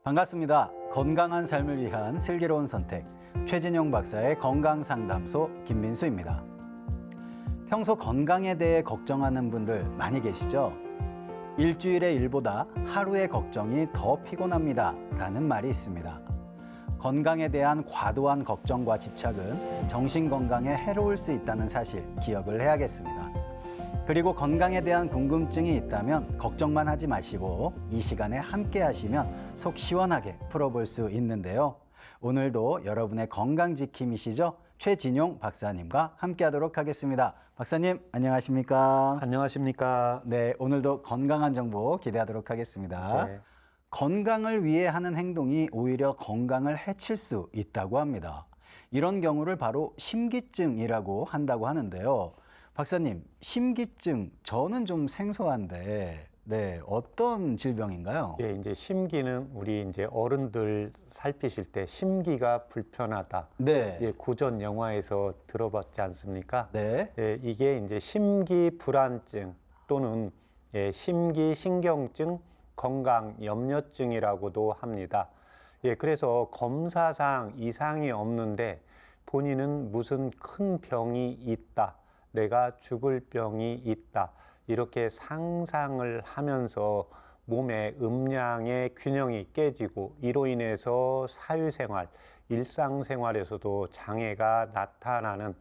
반갑습니다. 건강한 삶을 위한 슬기로운 선택, 최진용 박사의 건강상담소 김민수입니다. 평소 건강에 대해 걱정하는 분들 많이 계시죠? 일주일의 일보다 하루의 걱정이 더 피곤합니다. 라는 말이 있습니다. 건강에 대한 과도한 걱정과 집착은 정신 건강에 해로울 수 있다는 사실 기억을 해야겠습니다. 그리고 건강에 대한 궁금증이 있다면 걱정만 하지 마시고 이 시간에 함께 하시면 속 시원하게 풀어볼 수 있는데요. 오늘도 여러분의 건강 지킴이시죠? 최진용 박사님과 함께 하도록 하겠습니다. 박사님, 안녕하십니까? 안녕하십니까? 네, 오늘도 건강한 정보 기대하도록 하겠습니다. 네. 건강을 위해 하는 행동이 오히려 건강을 해칠 수 있다고 합니다. 이런 경우를 바로 심기증이라고 한다고 하는데요. 박사님, 심기증, 저는 좀 생소한데, 네, 어떤 질병인가요? 예, 이제 심기는 우리 이제 어른들 살피실 때 심기가 불편하다. 네. 예, 고전 영화에서 들어봤지 않습니까? 네. 예, 이게 이제 심기 불안증 또는 심기 신경증, 건강 염려증이라고도 합니다. 예, 그래서 검사상 이상이 없는데 본인은 무슨 큰 병이 있다. 내가 죽을 병이 있다. 이렇게 상상을 하면서 몸의 음양의 균형이 깨지고 이로 인해서 사회생활, 일상생활에서도 장애가 나타나는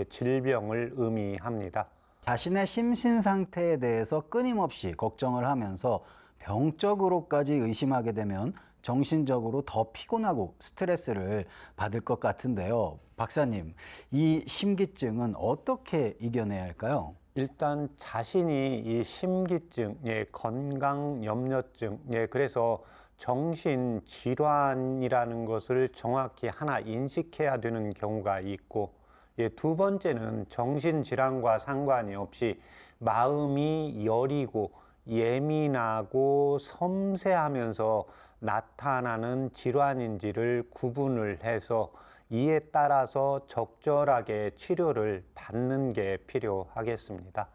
질병을 의미합니다. 자신의 심신 상태에 대해서 끊임없이 걱정을 하면서 병적으로까지 의심하게 되면 정신적으로 더 피곤하고 스트레스를 받을 것 같은데요. 박사님, 이 심기증은 어떻게 이겨내야 할까요? 일단 자신이 이 심기증, 건강염려증, 그래서 정신질환이라는 것을 정확히 하나 인식해야 되는 경우가 있고, 두 번째는 정신질환과 상관이 없이 마음이 여리고 예민하고 섬세하면서 나타나는 질환인지를 구분을 해서 이에 따라서 적절하게 치료를 받는 게 필요하겠습니다.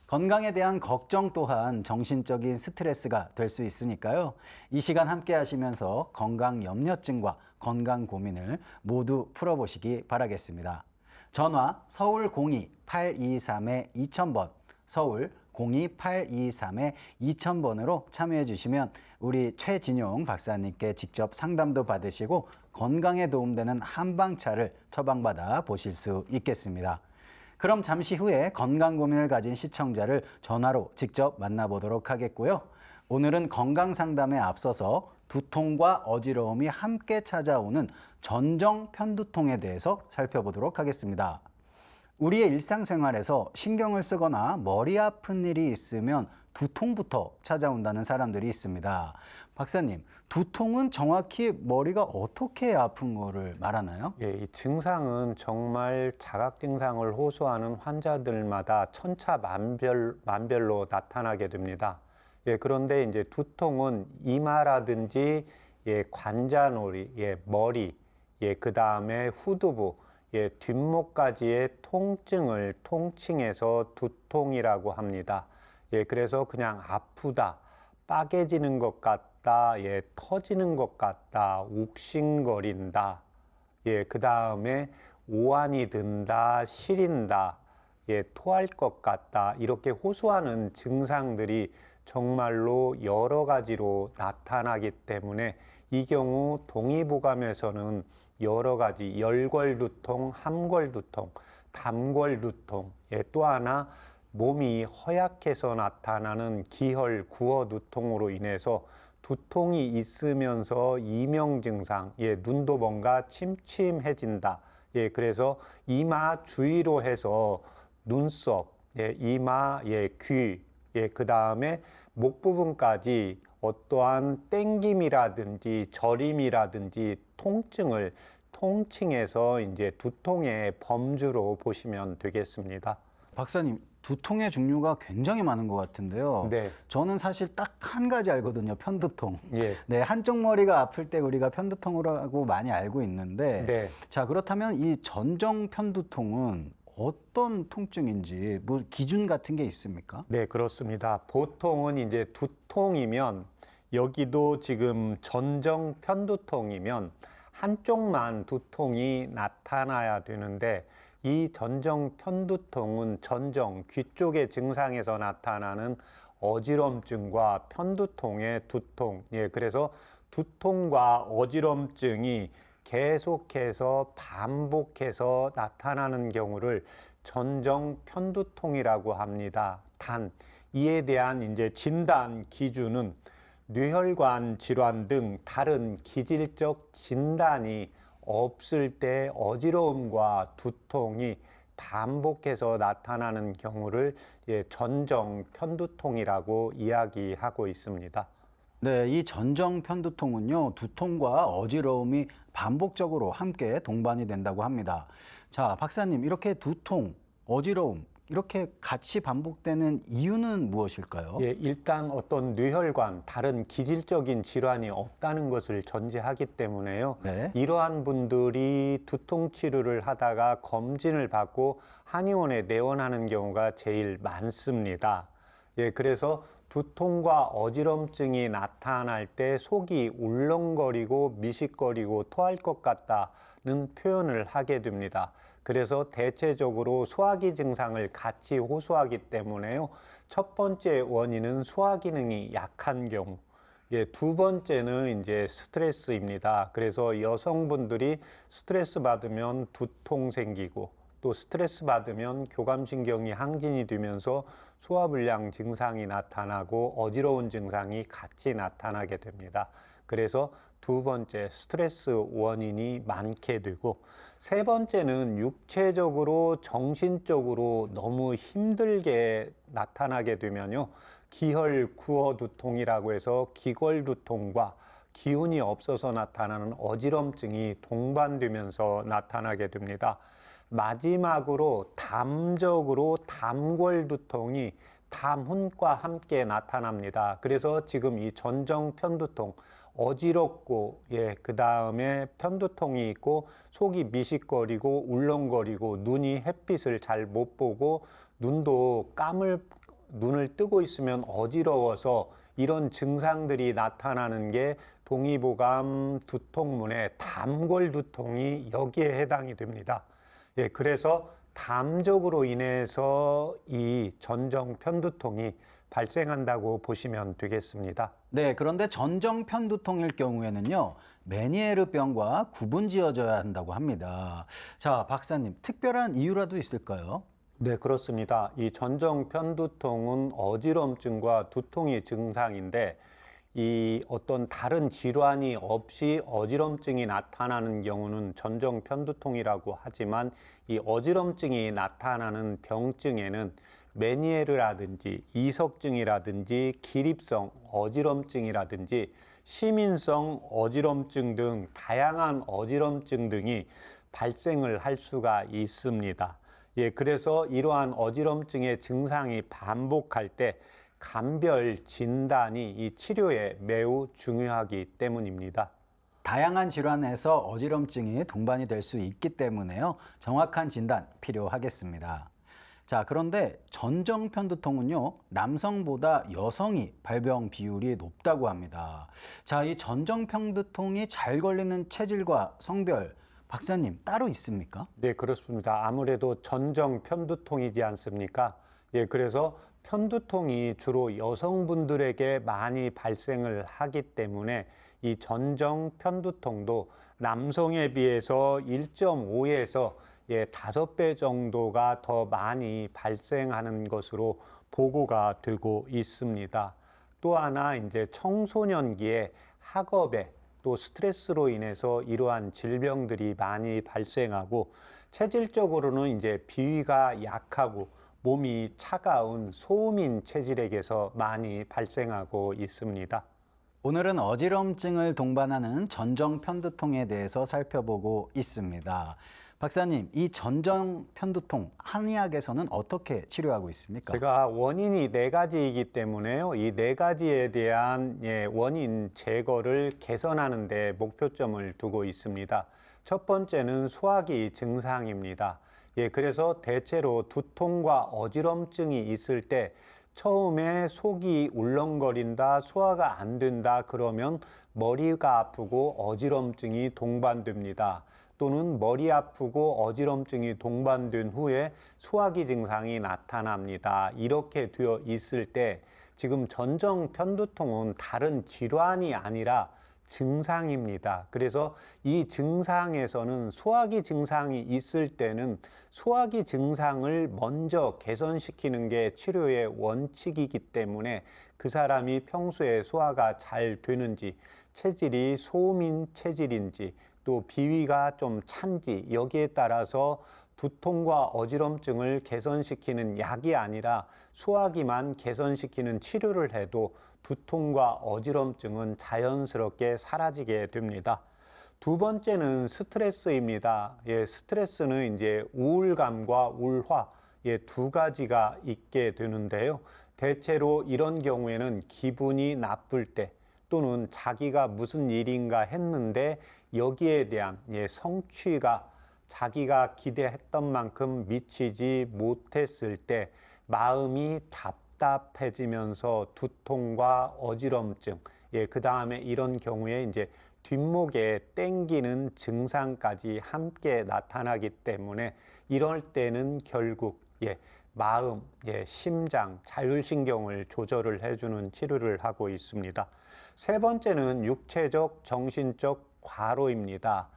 건강에 대한 걱정 또한 정신적인 스트레스가 될 수 있으니까요. 이 시간 함께 하시면서 건강 염려증과 건강 고민을 모두 풀어보시기 바라겠습니다. 전화 서울 02-823-2000번, 서울 02-823-2000번으로 참여해 주시면 우리 최진용 박사님께 직접 상담도 받으시고 건강에 도움되는 한방차를 처방받아 보실 수 있겠습니다. 그럼 잠시 후에 건강 고민을 가진 시청자를 전화로 직접 만나보도록 하겠고요. 오늘은 건강 상담에 앞서서 두통과 어지러움이 함께 찾아오는 전정 편두통에 대해서 살펴보도록 하겠습니다. 우리의 일상생활에서 신경을 쓰거나 머리 아픈 일이 있으면 두통부터 찾아온다는 사람들이 있습니다. 박사님, 두통은 정확히 머리가 어떻게 아픈 거를 말하나요? 예, 이 증상은 정말 자각 증상을 호소하는 환자들마다 천차만별로 나타나게 됩니다. 그런데 이제 두통은 이마라든지 관자놀이, 머리, 그 다음에 후두부, 뒷목까지의 통증을 통칭해서 두통이라고 합니다. 그래서 그냥 아프다, 빠개지는 것 같다, 터지는 것 같다, 욱신거린다. 그 다음에 오한이 든다, 시린다, 토할 것 같다. 이렇게 호소하는 증상들이 정말로 여러 가지로 나타나기 때문에 이 경우 동의보감에서는 여러 가지 열궐두통, 함궐두통, 담궐두통, 또 하나 몸이 허약해서 나타나는 기혈, 구어두통으로 인해서 두통이 있으면서 이명증상, 눈도 뭔가 침침해진다. 그래서 이마 주위로 해서 눈썹, 이마, 귀, 그 다음에 목 부분까지 어떠한 땡김이라든지 저림이라든지 통증을 통칭해서 이제 두통의 범주로 보시면 되겠습니다. 박사님, 두통의 종류가 굉장히 많은 것 같은데요. 네. 저는 사실 딱 한 가지 알거든요. 편두통. 예. 네, 한쪽 머리가 아플 때 우리가 편두통이라고 많이 알고 있는데, 네. 자, 그렇다면 이 전정 편두통은 어떤 통증인지 뭐 기준 같은 게 있습니까? 네, 그렇습니다. 보통은 이제 두통이면 여기도 지금 전정 편두통이면 한쪽만 두통이 나타나야 되는데 이 전정 편두통은 전정 귀 쪽의 증상에서 나타나는 어지럼증과 편두통의 두통, 그래서 두통과 어지럼증이 계속해서 반복해서 나타나는 경우를 전정 편두통이라고 합니다. 단 이에 대한 이제 진단 기준은 뇌혈관 질환 등 다른 기질적 진단이 없을 때 어지러움과 두통이 반복해서 나타나는 경우를 전정 편두통이라고 이야기하고 있습니다. 네, 이 전정 편두통은요, 두통과 어지러움이 반복적으로 함께 동반이 된다고 합니다. 자, 박사님, 이렇게 두통, 어지러움, 이렇게 같이 반복되는 이유는 무엇일까요? 일단 어떤 뇌혈관, 다른 기질적인 질환이 없다는 것을 전제하기 때문에요. 네. 이러한 분들이 두통 치료를 하다가 검진을 받고 한의원에 내원하는 경우가 제일 많습니다. 그래서 두통과 어지럼증이 나타날 때 속이 울렁거리고 미식거리고 토할 것 같다는 표현을 하게 됩니다. 그래서 대체적으로 소화기 증상을 같이 호소하기 때문에요. 첫 번째 원인은 소화 기능이 약한 경우, 두 번째는 이제 스트레스입니다. 그래서 여성분들이 스트레스 받으면 두통 생기고 또 스트레스 받으면 교감신경이 항진이 되면서 소화불량 증상이 나타나고 어지러운 증상이 같이 나타나게 됩니다. 그래서 두 번째 스트레스 원인이 많게 되고 세 번째는 육체적으로 정신적으로 너무 힘들게 나타나게 되면요. 기혈구어두통이라고 해서 기골두통과 기운이 없어서 나타나는 어지럼증이 동반되면서 나타나게 됩니다. 마지막으로 담적으로 담골두통이 담훈과 함께 나타납니다. 그래서 지금 이 전정 편두통 어지럽고 그 다음에 편두통이 있고 속이 미식거리고 울렁거리고 눈이 햇빛을 잘 못 보고 눈을 뜨고 있으면 어지러워서 이런 증상들이 나타나는 게 동의보감 두통문의 담골두통이 여기에 해당이 됩니다. 그래서 담적으로 인해서 이 전정 편두통이 발생한다고 보시면 되겠습니다. 네, 그런데 전정 편두통일 경우에는요, 메니에르병과 구분 지어져야 한다고 합니다. 자, 박사님, 특별한 이유라도 있을까요? 네, 그렇습니다. 이 전정 편두통은 어지럼증과 두통이 증상인데 이 어떤 다른 질환이 없이 어지럼증이 나타나는 경우는 전정 편두통이라고 하지만 이 어지럼증이 나타나는 병증에는 메니에르라든지 이석증이라든지 기립성 어지럼증이라든지 시민성 어지럼증 등 다양한 어지럼증 등이 발생을 할 수가 있습니다. 그래서 이러한 어지럼증의 증상이 반복할 때 감별 진단이 이 치료에 매우 중요하기 때문입니다. 다양한 질환에서 어지럼증이 동반이 될 수 있기 때문에요. 정확한 진단 필요하겠습니다. 자, 그런데 전정 편두통은요, 남성보다 여성이 발병 비율이 높다고 합니다. 자, 이 전정 편두통이 잘 걸리는 체질과 성별, 박사님 따로 있습니까? 네, 그렇습니다. 아무래도 전정 편두통이지 않습니까? 그래서 편두통이 주로 여성분들에게 많이 발생을 하기 때문에 이 전정 편두통도 남성에 비해서 1.5에서 5배 정도가 더 많이 발생하는 것으로 보고가 되고 있습니다. 또 하나 이제 청소년기에 학업에 또 스트레스로 인해서 이러한 질병들이 많이 발생하고 체질적으로는 이제 비위가 약하고 몸이 차가운 소음인 체질에게서 많이 발생하고 있습니다. 오늘은 어지럼증을 동반하는 전정 편두통에 대해서 살펴보고 있습니다. 박사님, 이 전정 편두통 한의학에서는 어떻게 치료하고 있습니까? 제가 원인이 4가지이기 때문에요. 이 4가지에 대한 원인 제거를 개선하는 데 목표점을 두고 있습니다. 첫 번째는 소화기 증상입니다. 그래서 대체로 두통과 어지럼증이 있을 때 처음에 속이 울렁거린다, 소화가 안 된다 그러면 머리가 아프고 어지럼증이 동반됩니다. 또는 머리 아프고 어지럼증이 동반된 후에 소화기 증상이 나타납니다. 이렇게 되어 있을 때 지금 전정 편두통은 다른 질환이 아니라 증상입니다. 그래서 이 증상에서는 소화기 증상이 있을 때는 소화기 증상을 먼저 개선시키는 게 치료의 원칙이기 때문에 그 사람이 평소에 소화가 잘 되는지, 체질이 소음인 체질인지, 또 비위가 좀 찬지 여기에 따라서 두통과 어지럼증을 개선시키는 약이 아니라 소화기만 개선시키는 치료를 해도 두통과 어지럼증은 자연스럽게 사라지게 됩니다. 두 번째는 스트레스입니다. 스트레스는 이제 우울감과 울화, 두 가지가 있게 되는데요. 대체로 이런 경우에는 기분이 나쁠 때 또는 자기가 무슨 일인가 했는데 여기에 대한 성취가 자기가 기대했던 만큼 미치지 못했을 때 마음이 답답해지면서 두통과 어지럼증, 그 다음에 이런 경우에 이제 뒷목에 땡기는 증상까지 함께 나타나기 때문에 이럴 때는 결국 마음, 심장, 자율신경을 조절을 해주는 치료를 하고 있습니다. 세 번째는 육체적, 정신적 과로입니다.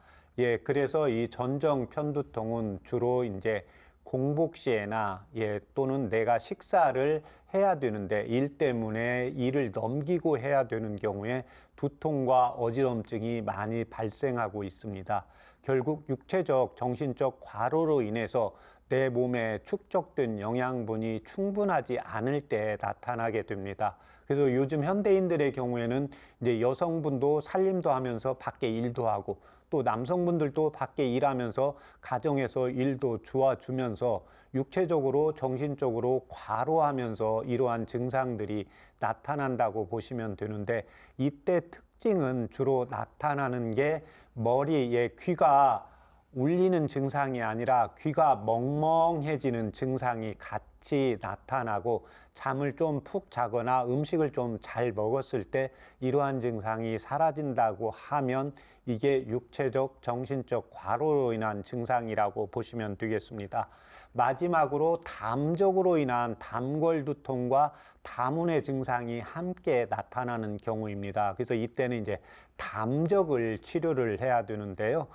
그래서 이 전정 편두통은 주로 이제 공복 시에나 또는 내가 식사를 해야 되는데 일 때문에 일을 넘기고 해야 되는 경우에 두통과 어지럼증이 많이 발생하고 있습니다. 결국 육체적, 정신적 과로로 인해서 내 몸에 축적된 영양분이 충분하지 않을 때 나타나게 됩니다. 그래서 요즘 현대인들의 경우에는 이제 여성분도 살림도 하면서 밖에 일도 하고 또 남성분들도 밖에 일하면서 가정에서 일도 도와주면서 육체적으로 정신적으로 과로하면서 이러한 증상들이 나타난다고 보시면 되는데 이때 특징은 주로 나타나는 게 머리에 귀가 울리는 증상이 아니라 귀가 멍멍해지는 증상이 같이 나타나고 잠을 좀 푹 자거나 음식을 좀 잘 먹었을 때 이러한 증상이 사라진다고 하면 이게 육체적, 정신적 과로로 인한 증상이라고 보시면 되겠습니다. 마지막으로 담적으로 인한 담골두통과 다문의 증상이 함께 나타나는 경우입니다. 그래서 이때는 이제 담적을 치료를 해야 되는데요.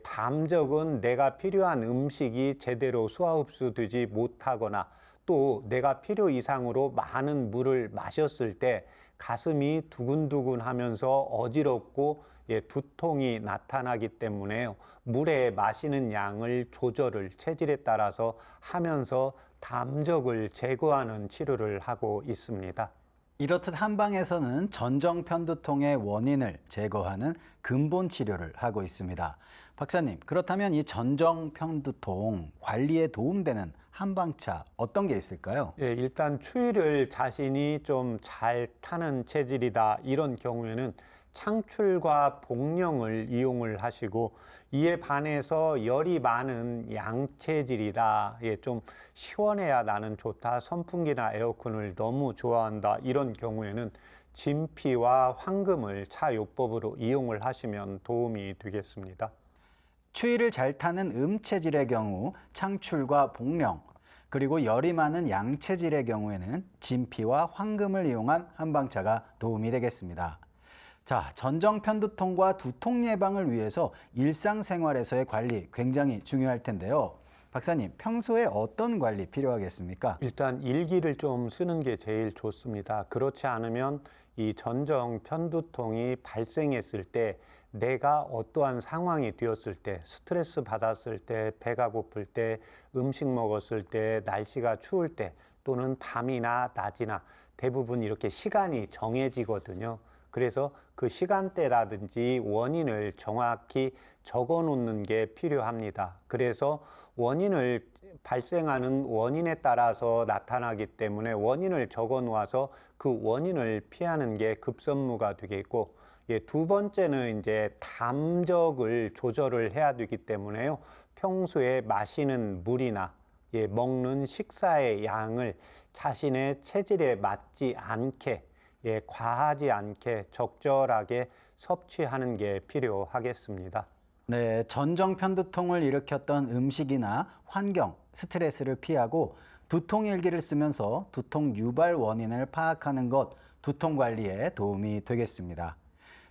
담적은 내가 필요한 음식이 제대로 소화 흡수되지 못하거나 또 내가 필요 이상으로 많은 물을 마셨을 때 가슴이 두근두근 하면서 어지럽고 두통이 나타나기 때문에요. 물에 마시는 양을 조절을 체질에 따라서 하면서 담적을 제거하는 치료를 하고 있습니다. 이렇듯 한방에서는 전정 편두통의 원인을 제거하는 근본 치료를 하고 있습니다. 박사님, 그렇다면 이 전정 편두통 관리에 도움되는 한방차 어떤 게 있을까요? 일단 추위를 자신이 좀 잘 타는 체질이다. 이런 경우에는 창출과 복령을 이용을 하시고 이에 반해서 열이 많은 양체질이다. 좀 시원해야 나는 좋다. 선풍기나 에어컨을 너무 좋아한다. 이런 경우에는 진피와 황금을 차요법으로 이용을 하시면 도움이 되겠습니다. 추위를 잘 타는 음체질의 경우 창출과 복령, 그리고 열이 많은 양체질의 경우에는 진피와 황금을 이용한 한방차가 도움이 되겠습니다. 자, 전정 편두통과 두통 예방을 위해서 일상생활에서의 관리 굉장히 중요할 텐데요. 박사님, 평소에 어떤 관리 필요하겠습니까? 일단 일기를 좀 쓰는 게 제일 좋습니다. 그렇지 않으면 이 전정 편두통이 발생했을 때 내가 어떠한 상황이 되었을 때 스트레스 받았을 때 배가 고플 때 음식 먹었을 때 날씨가 추울 때 또는 밤이나 낮이나 대부분 이렇게 시간이 정해지거든요. 그래서 그 시간대라든지 원인을 정확히 적어 놓는 게 필요합니다. 그래서 원인을 발생하는 원인에 따라서 나타나기 때문에 원인을 적어 놓아서 그 원인을 피하는 게 급선무가 되겠고, 두 번째는 이제 담적을 조절을 해야 되기 때문에요. 평소에 마시는 물이나 먹는 식사의 양을 자신의 체질에 맞지 않게, 과하지 않게 적절하게 섭취하는 게 필요하겠습니다. 네, 전정 편두통을 일으켰던 음식이나 환경, 스트레스를 피하고 두통 일기를 쓰면서 두통 유발 원인을 파악하는 것, 두통 관리에 도움이 되겠습니다.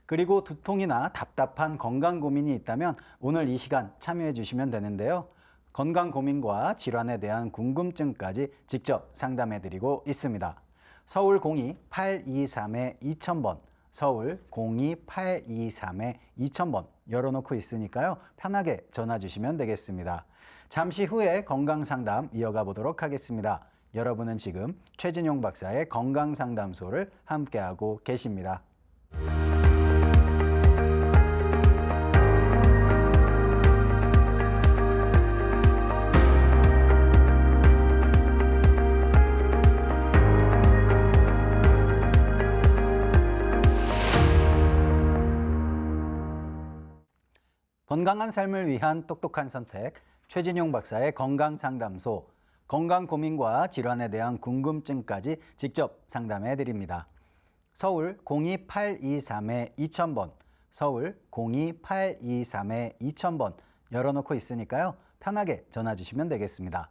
그리고 두통이나 답답한 건강 고민이 있다면 오늘 이 시간 참여해 주시면 되는데요. 건강 고민과 질환에 대한 궁금증까지 직접 상담해 드리고 있습니다. 서울 02-823-2000번, 서울 02-823-2000번 열어놓고 있으니까요. 편하게 전화 주시면 되겠습니다. 잠시 후에 건강상담 이어가 보도록 하겠습니다. 여러분은 지금 최진용 박사의 건강상담소를 함께하고 계십니다. 건강한 삶을 위한 똑똑한 선택, 최진용 박사의 건강상담소, 건강 고민과 질환에 대한 궁금증까지 직접 상담해 드립니다. 서울 02-823-2000번, 서울 02-823-2000번 열어놓고 있으니까요. 편하게 전화 주시면 되겠습니다.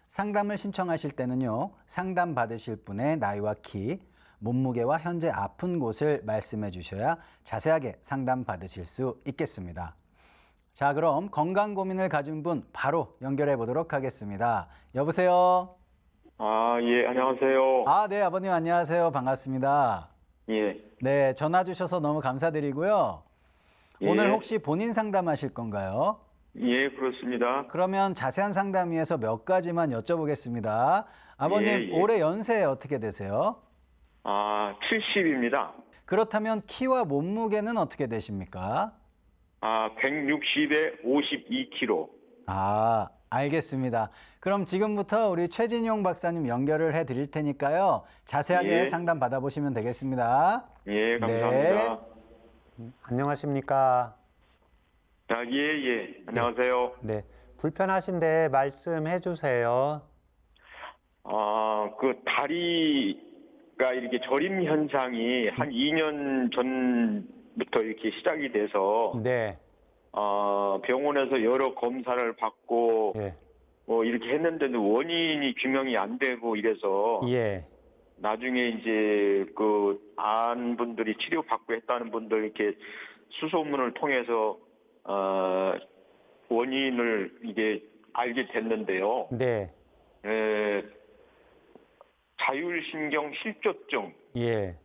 상담을 신청하실 때는요. 상담 받으실 분의 나이와 키, 몸무게와 현재 아픈 곳을 말씀해 주셔야 자세하게 상담 받으실 수 있겠습니다. 자, 그럼 건강 고민을 가진 분 바로 연결해 보도록 하겠습니다. 여보세요? 예, 안녕하세요. 네, 아버님 안녕하세요. 반갑습니다. 예, 네, 전화 주셔서 너무 감사드리고요. 예. 오늘 혹시 본인 상담하실 건가요? 예, 그렇습니다. 그러면 자세한 상담 위해서 몇 가지만 여쭤보겠습니다. 아버님, 예, 예. 올해 연세 어떻게 되세요? 70입니다. 그렇다면 키와 몸무게는 어떻게 되십니까? 160에 52kg. 알겠습니다. 그럼 지금부터 우리 최진용 박사님 연결을 해 드릴 테니까요. 자세하게 예. 상담 받아보시면 되겠습니다. 예, 감사합니다. 안녕하십니까? 예. 안녕하세요. 네, 불편하신데 말씀해 주세요. 그 다리가 이렇게 저림 현상이 한 2년 전부터 이렇게 시작이 돼서 네, 병원에서 여러 검사를 받고 예, 뭐 이렇게 했는데도 원인이 규명이 안 되고 이래서 예, 나중에 이제 그 분들이 치료받고 했다는 분들 이렇게 수소문을 통해서 원인을 이게 알게 됐는데요. 네, 자율신경 실조증, 예,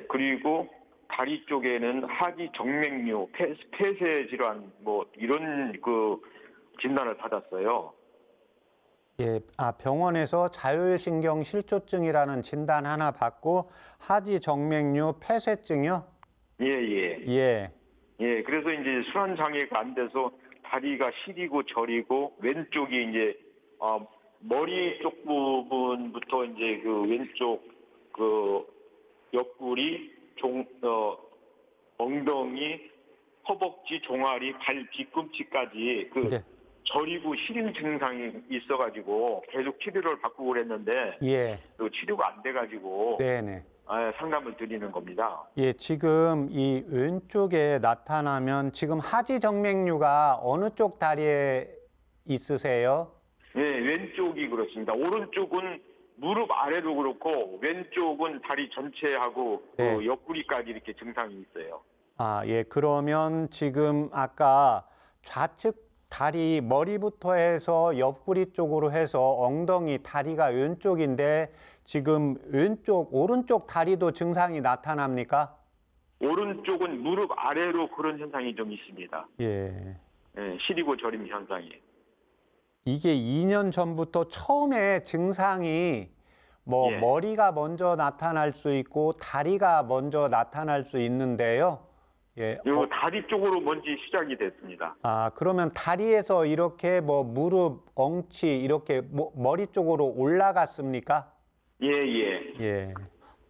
그리고 다리 쪽에는 하지 정맥류, 폐쇄 질환 뭐 이런 그 진단을 받았어요. 예. 병원에서 자율신경 실조증이라는 진단 하나 받고 하지 정맥류 폐쇄증이요? 예. 예, 그래서 이제 순환 장애가 안 돼서 다리가 시리고 저리고 왼쪽이 이제 머리 쪽 부분부터 이제 그 왼쪽 그 옆구리 엉덩이, 허벅지, 종아리, 발 뒤꿈치까지 네, 저리고 시림 증상이 있어가지고 계속 치료를 받고 그랬는데 예, 그 치료가 안 돼가지고 네네. 상담을 드리는 겁니다. 예, 지금 이 왼쪽에 나타나면 지금 하지 정맥류가 어느 쪽 다리에 있으세요? 네, 왼쪽이 그렇습니다. 오른쪽은 무릎 아래도 그렇고 왼쪽은 다리 전체하고 네. 그 옆구리까지 이렇게 증상이 있어요. 예, 그러면 지금 아까 좌측 다리 머리부터 해서 옆구리 쪽으로 해서 엉덩이 다리가 왼쪽인데 지금 오른쪽 다리도 증상이 나타납니까? 오른쪽은 무릎 아래로 그런 현상이 좀 있습니다. 예. 시리고 저림 현상이. 이게 2년 전부터 처음에 증상이 예. 머리가 먼저 나타날 수 있고 다리가 먼저 나타날 수 있는데요. 예. 요 다리 쪽으로 먼저 시작이 됐습니다. 그러면 다리에서 이렇게 무릎, 엉치 이렇게 머리 쪽으로 올라갔습니까? 예. 예.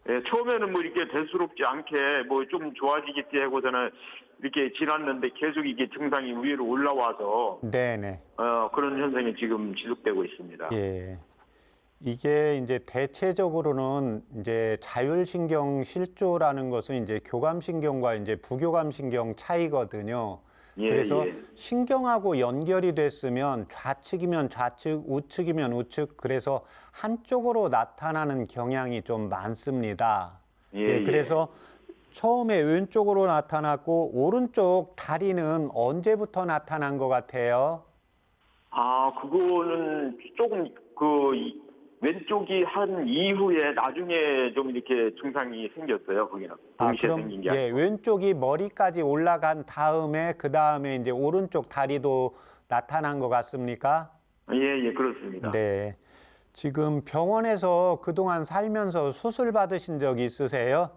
처음에는 뭐 이렇게 대수롭지 않게 뭐 좀 좋아지겠지 하고서는 이렇게 지났는데 계속 이게 증상이 위로 올라와서 네네. 그런 현상이 지금 지속되고 있습니다. 예. 이게 이제 대체적으로는 이제 자율신경 실조라는 것은 이제 교감신경과 이제 부교감신경 차이거든요. 예, 그래서 예. 신경하고 연결이 됐으면 좌측이면 좌측, 우측이면 우측, 그래서 한쪽으로 나타나는 경향이 좀 많습니다. 예, 그래서 처음에 왼쪽으로 나타났고 오른쪽 다리는 언제부터 나타난 것 같아요? 아, 그거는 조금 왼쪽이 한 이후에 나중에 좀 이렇게 증상이 생겼어요. 거기는 동시에 생긴 게 아니고. 왼쪽이 머리까지 올라간 다음에 그 다음에 이제 오른쪽 다리도 나타난 것 같습니까? 예, 예, 그렇습니다. 네. 지금 병원에서 그동안 살면서 수술 받으신 적 있으세요?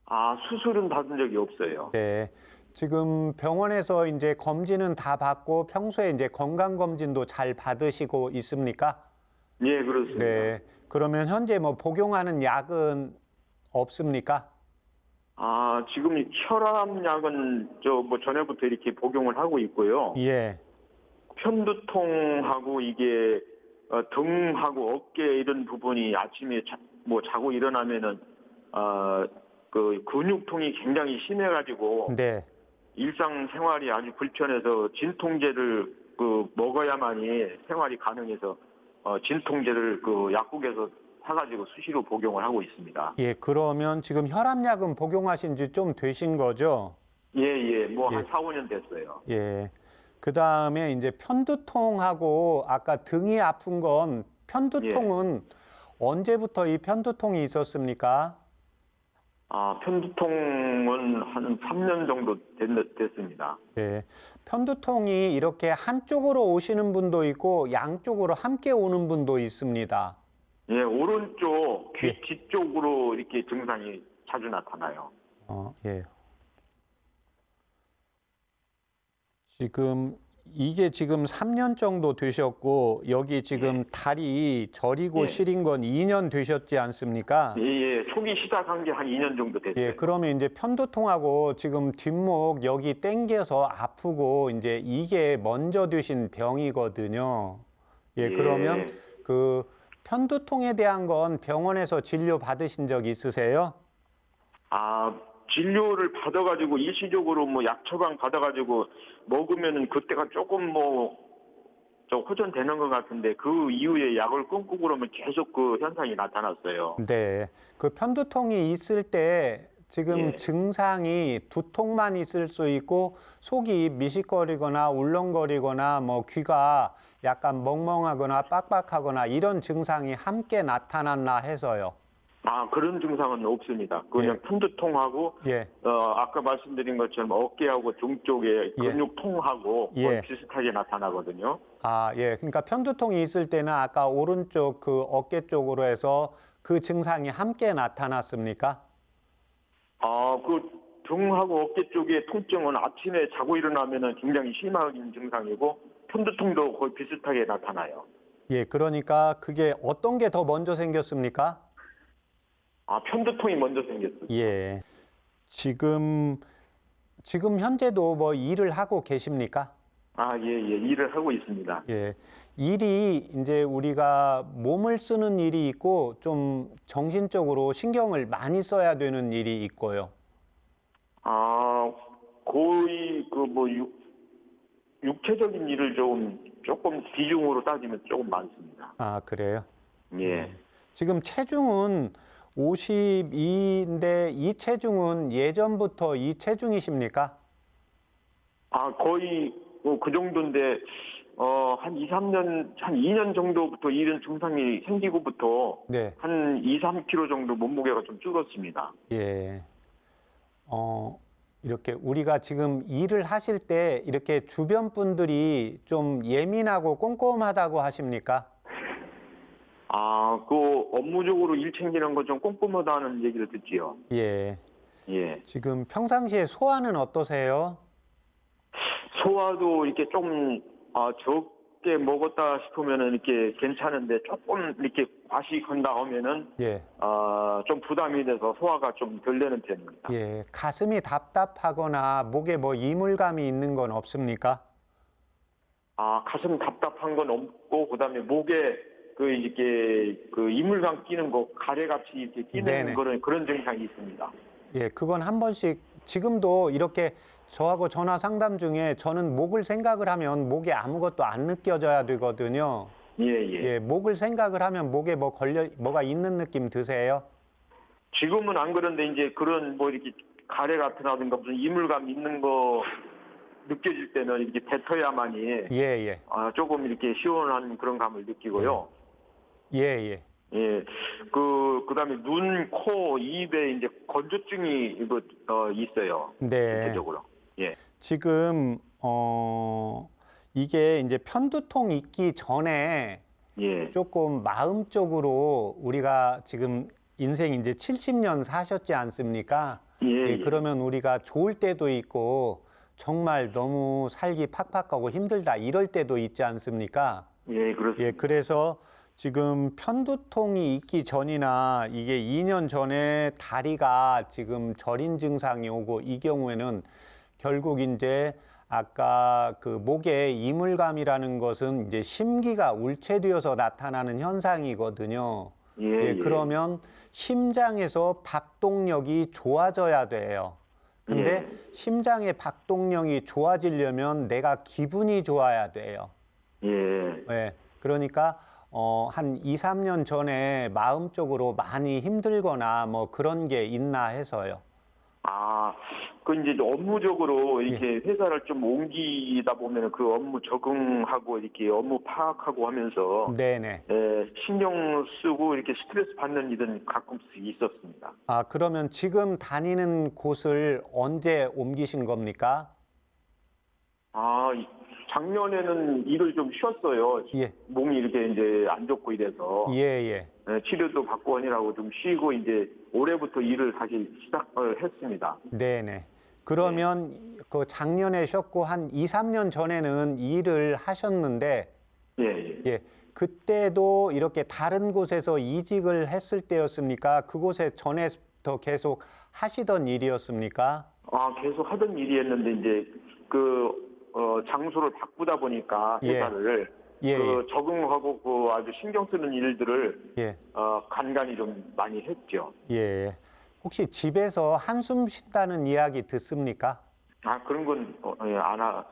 아, 수술은 받은 적이 없어요. 네. 지금 병원에서 이제 검진은 다 받고 평소에 이제 건강 검진도 잘 받으시고 있습니까? 예, 그렇습니다. 네. 그러면 현재 뭐 복용하는 약은 없습니까? 아, 지금 이 혈압약은 전에부터 이렇게 복용을 하고 있고요. 예. 편두통하고 이게 등하고 어깨 이런 부분이 아침에 자고 일어나면은 그 근육통이 굉장히 심해가지고 네. 일상생활이 아주 불편해서 진통제를 먹어야만이 생활이 가능해서 진통제를 약국에서 사가지고 수시로 복용을 하고 있습니다. 예, 그러면 지금 혈압약은 복용하신 지 좀 되신 거죠? 예, 예, 한 예. 4, 5년 됐어요. 예. 그 다음에 이제 편두통하고 아까 등이 아픈 건 편두통은 언제부터 이 편두통이 있었습니까? 아, 편두통은 한 3년 정도 됐습니다. 예. 편두통이 이렇게 한쪽으로 오시는 분도 있고 양쪽으로 함께 오는 분도 있습니다. 예, 오른쪽 귀 예. 뒤쪽으로 이렇게 증상이 자주 나타나요. 예. 이게 지금 3년 정도 되셨고 여기 지금 다리 저리고 예. 시린 건 2년 되셨지 않습니까? 예, 예, 초기 시작한 게 한 2년 정도 됐어요. 예, 그러면 이제 편두통하고 지금 뒷목 여기 땡겨서 아프고 이제 이게 먼저 되신 병이거든요. 예, 그러면 그 편두통에 대한 건 병원에서 진료 받으신 적 있으세요? 아, 진료를 받아가지고 일시적으로 약 처방 받아가지고 먹으면은 그때가 조금 호전되는 것 같은데 그 이후에 약을 끊고 그러면 계속 그 현상이 나타났어요. 네. 그 편두통이 있을 때 지금 예. 증상이 두통만 있을 수 있고 속이 미식거리거나 울렁거리거나 뭐 귀가 약간 멍멍하거나 빡빡하거나 이런 증상이 함께 나타났나 해서요. 아, 그런 증상은 없습니다. 그냥 예. 편두통하고 예. 아까 말씀드린 것처럼 어깨하고 등 쪽에 예. 근육통하고 예. 거의 비슷하게 나타나거든요. 아, 예. 그러니까 편두통이 있을 때는 아까 오른쪽 그 어깨 쪽으로 해서 그 증상이 함께 나타났습니까? 아, 그 등하고 어깨 쪽의 통증은 아침에 자고 일어나면은 굉장히 심한 증상이고 편두통도 거의 비슷하게 나타나요. 예. 그러니까 그게 어떤 게 더 먼저 생겼습니까? 아, 편두통이 먼저 생겼어요. 예. 지금 현재도 뭐 일을 하고 계십니까? 아, 예, 예. 일을 하고 있습니다. 예. 일이 이제 우리가 몸을 쓰는 일이 있고 좀 정신적으로 신경을 많이 써야 되는 일이 있고요. 아, 거의 육체적인 일을 조금 비중으로 따지면 조금 많습니다. 아, 그래요? 예. 지금 체중은 52인데 이 체중은 예전부터 이 체중이십니까? 아, 거의 그 정도인데 한 2, 3년, 한 2년 정도부터 이런 증상이 생기고부터 네. 한 2, 3kg 정도 몸무게가 좀 줄었습니다. 예. 이렇게 우리가 지금 일을 하실 때 이렇게 주변 분들이 좀 예민하고 꼼꼼하다고 하십니까? 아, 그 업무적으로 일 챙기는 거 좀 꼼꼼하다는 얘기를 듣지요. 예. 예. 지금 평상시에 소화는 어떠세요? 소화도 이렇게 좀 적게 먹었다 싶으면은 이렇게 괜찮은데 조금 이렇게 과시 건다 하면은 예. 좀 부담이 돼서 소화가 좀 덜 되는 편입니다. 예. 가슴이 답답하거나 목에 뭐 이물감이 있는 건 없습니까? 아, 가슴 답답한 건 없고 그다음에 목에 그 이렇게 그 이물감 끼는 거 가래같이 이렇게 끼는 네네. 그런 증상이 있습니다. 예, 그건 한 번씩 지금도 이렇게 저하고 전화 상담 중에 저는 목을 생각을 하면 목에 아무것도 안 느껴져야 되거든요. 예, 예. 예, 목을 생각을 하면 목에 뭐가 있는 느낌 드세요? 지금은 안 그런데 이제 그런 뭐 이렇게 가래 같으라든가 무슨 이물감 있는 거 느껴질 때는 이렇게 뱉어야만이 예, 예. 조금 이렇게 시원한 그런 감을 느끼고요. 예, 예. 예, 그다음에 눈, 코, 입에 이제 건조증이 있어요. 네. 대표적으로. 예, 지금 이게 이제 편두통 있기 전에 예, 조금 마음적으로 우리가 지금 인생 이제 70년 사셨지 않습니까? 예, 예, 예. 그러면 우리가 좋을 때도 있고 정말 너무 살기 팍팍하고 힘들다 이럴 때도 있지 않습니까? 예, 그렇습니다. 예, 그래서 지금 편두통이 있기 전이나 이게 2년 전에 다리가 지금 저린 증상이 오고 이 경우에는 결국 이제 아까 그 목에 이물감이라는 것은 이제 심기가 울체되어서 나타나는 현상이거든요. 예, 예, 예. 그러면 심장에서 박동력이 좋아져야 돼요. 근데 심장의 박동력이 좋아지려면 내가 기분이 좋아야 돼요. 예. 예, 그러니까 한 2, 3년 전에 마음적으로 많이 힘들거나 뭐 그런 게 있나 해서요. 그 이제 업무적으로 이렇게 예. 회사를 좀 옮기다 보면 그 업무 적응하고 이렇게 업무 파악하고 하면서 네네. 신경 쓰고 이렇게 스트레스 받는 일은 가끔씩 있었습니다. 아, 그러면 지금 다니는 곳을 언제 옮기신 겁니까? 작년에는 일을 좀 쉬었어요. 예. 몸이 이렇게 이제 안 좋고 이래서 예, 예. 치료도 받고 하느라고 좀 쉬고 이제 올해부터 일을 다시 시작을 했습니다. 네네. 그러면 그 작년에 쉬었고 한 2, 3년 전에는 일을 하셨는데 예, 예. 예. 그때도 이렇게 다른 곳에서 이직을 했을 때였습니까? 그곳에 전에부터 계속 하시던 일이었습니까? 계속 하던 일이었는데 이제 장소를 바꾸다 보니까 예. 회사를 예, 적응하고 아주 신경 쓰는 일들을 예. 간간히 좀 많이 했죠. 예. 혹시 집에서 한숨 쉰다는 이야기 듣습니까? 그런 건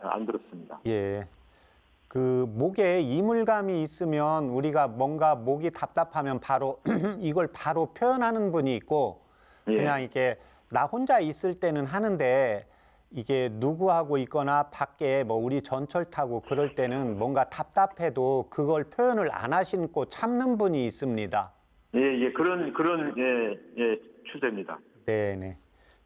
안 들었습니다. 예. 그 목에 이물감이 있으면 우리가 뭔가 목이 답답하면 바로 이걸 바로 표현하는 분이 있고 예. 그냥 이렇게 나 혼자 있을 때는 하는데 이게 누구하고 있거나 밖에 뭐 우리 전철 타고 그럴 때는 뭔가 답답해도 그걸 표현을 안 하시고 참는 분이 있습니다. 예, 그런 추세입니다. 네네.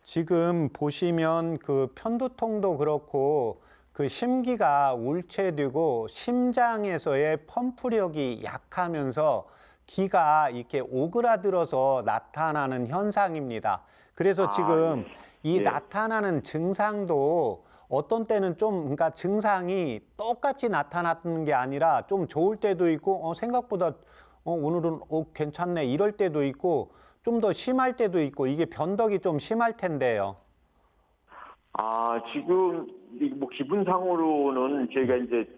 지금 보시면 그 편두통도 그렇고 그 심기가 울체되고 심장에서의 펌프력이 약하면서 기가 이렇게 오그라들어서 나타나는 현상입니다. 그래서 지금 이 예. 나타나는 증상도 어떤 때는 좀 그러니까 증상이 똑같이 나타나는 게 아니라 좀 좋을 때도 있고 생각보다 오늘은 괜찮네 이럴 때도 있고 좀 더 심할 때도 있고 이게 변덕이 좀 심할 텐데요. 지금 뭐 기분상으로는 제가 이제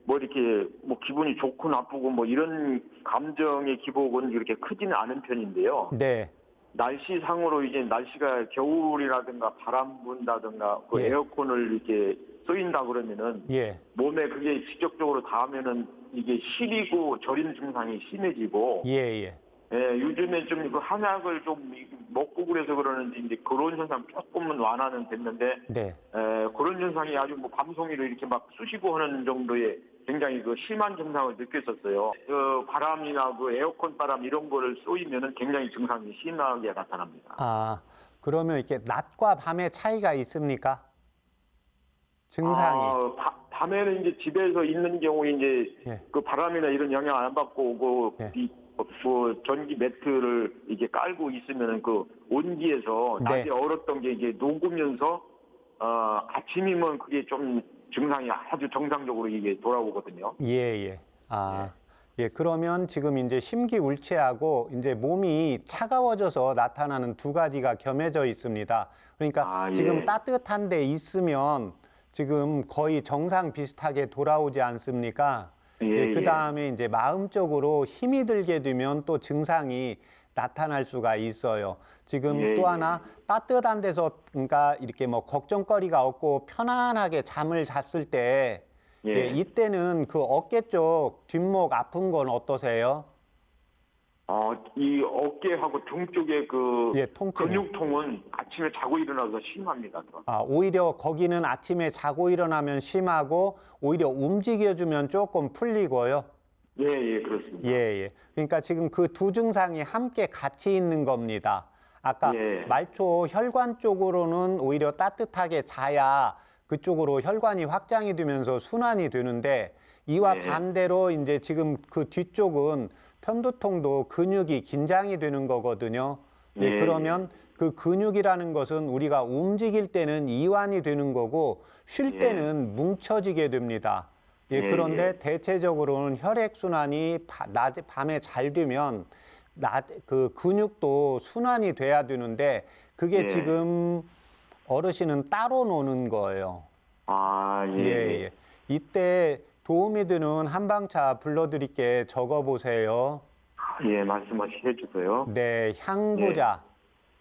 뭐 이렇게 뭐 기분이 좋고 나쁘고 뭐 이런 감정의 기복은 이렇게 크지는 않은 편인데요. 네. 날씨상으로 이제 날씨가 겨울이라든가 바람 분다든가 그 예. 에어컨을 이렇게 쏘인다 그러면은 예. 몸에 그게 직접적으로 닿으면은 이게 시리고 저림 증상이 심해지고 예. 요즘에 좀 그 한약을 좀 먹고 그래서 그러는지 이제 그런 현상 조금은 완화는 됐는데 네. 그런 현상이 아주 뭐 밤송이로 이렇게 막 쑤시고 하는 정도의 굉장히 그 심한 증상을 느꼈었어요. 그 바람이나 그 에어컨 바람 이런 거를 쏘이면은 굉장히 증상이 심하게 나타납니다. 그러면 이렇게 낮과 밤의 차이가 있습니까? 증상이. 밤에는 이제 집에서 있는 경우에 이제 예. 그 바람이나 이런 영향 안 받고 예. 그 전기 매트를 이게 깔고 있으면은 그 온기에서 낮에 네. 얼었던 게 이게 녹으면서 아침이면 그게 좀 증상이 아주 정상적으로 이게 돌아오거든요. 예. 예, 그러면 지금 이제 심기울체하고 이제 몸이 차가워져서 나타나는 두 가지가 겸해져 있습니다. 그러니까 지금 따뜻한 데 있으면 지금 거의 정상 비슷하게 돌아오지 않습니까? 예, 그 다음에 이제 마음적으로 힘이 들게 되면 또 증상이 나타날 수가 있어요. 지금 예, 또 예. 하나 따뜻한 데서 그러니까 이렇게 뭐 걱정거리가 없고 편안하게 잠을 잤을 때 예. 이때는 그 어깨 쪽 뒷목 아픈 건 어떠세요? 이 어깨하고 등 쪽에 그 통증이요. 근육통은 아침에 자고 일어나서 심합니다. 오히려 거기는 아침에 자고 일어나면 심하고 오히려 움직여주면 조금 풀리고요. 예, 예, 그렇습니다. 예. 그러니까 지금 그 두 증상이 함께 같이 있는 겁니다. 아까 예. 말초 혈관 쪽으로는 오히려 따뜻하게 자야 그쪽으로 혈관이 확장이 되면서 순환이 되는데 이와 예. 반대로 이제 지금 그 뒤쪽은 편두통도 근육이 긴장이 되는 거거든요. 예. 그러면 그 근육이라는 것은 우리가 움직일 때는 이완이 되는 거고 쉴 예. 때는 뭉쳐지게 됩니다. 그런데 예. 대체적으로는 혈액순환이 낮에 밤에 잘 되면 그 근육도 순환이 돼야 되는데 그게 예. 지금 어르신은 따로 노는 거예요. 예. 이때 도움이 되는 한방차 불러드릴게 적어보세요. 예, 말씀해 주세요. 네, 향부자,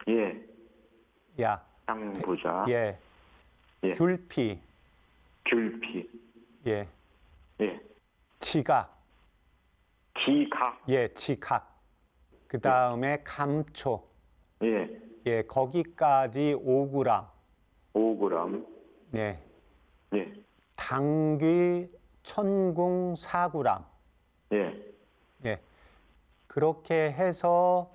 예, 야, 향부자, 예, 예. 귤피, 귤피, 예, 예, 지각, 기각, 예, 지각. 그 다음에 감초, 예, 거기까지 5g, 5g, 예, 예, 당귀, 천궁 4g, 예, 그렇게 해서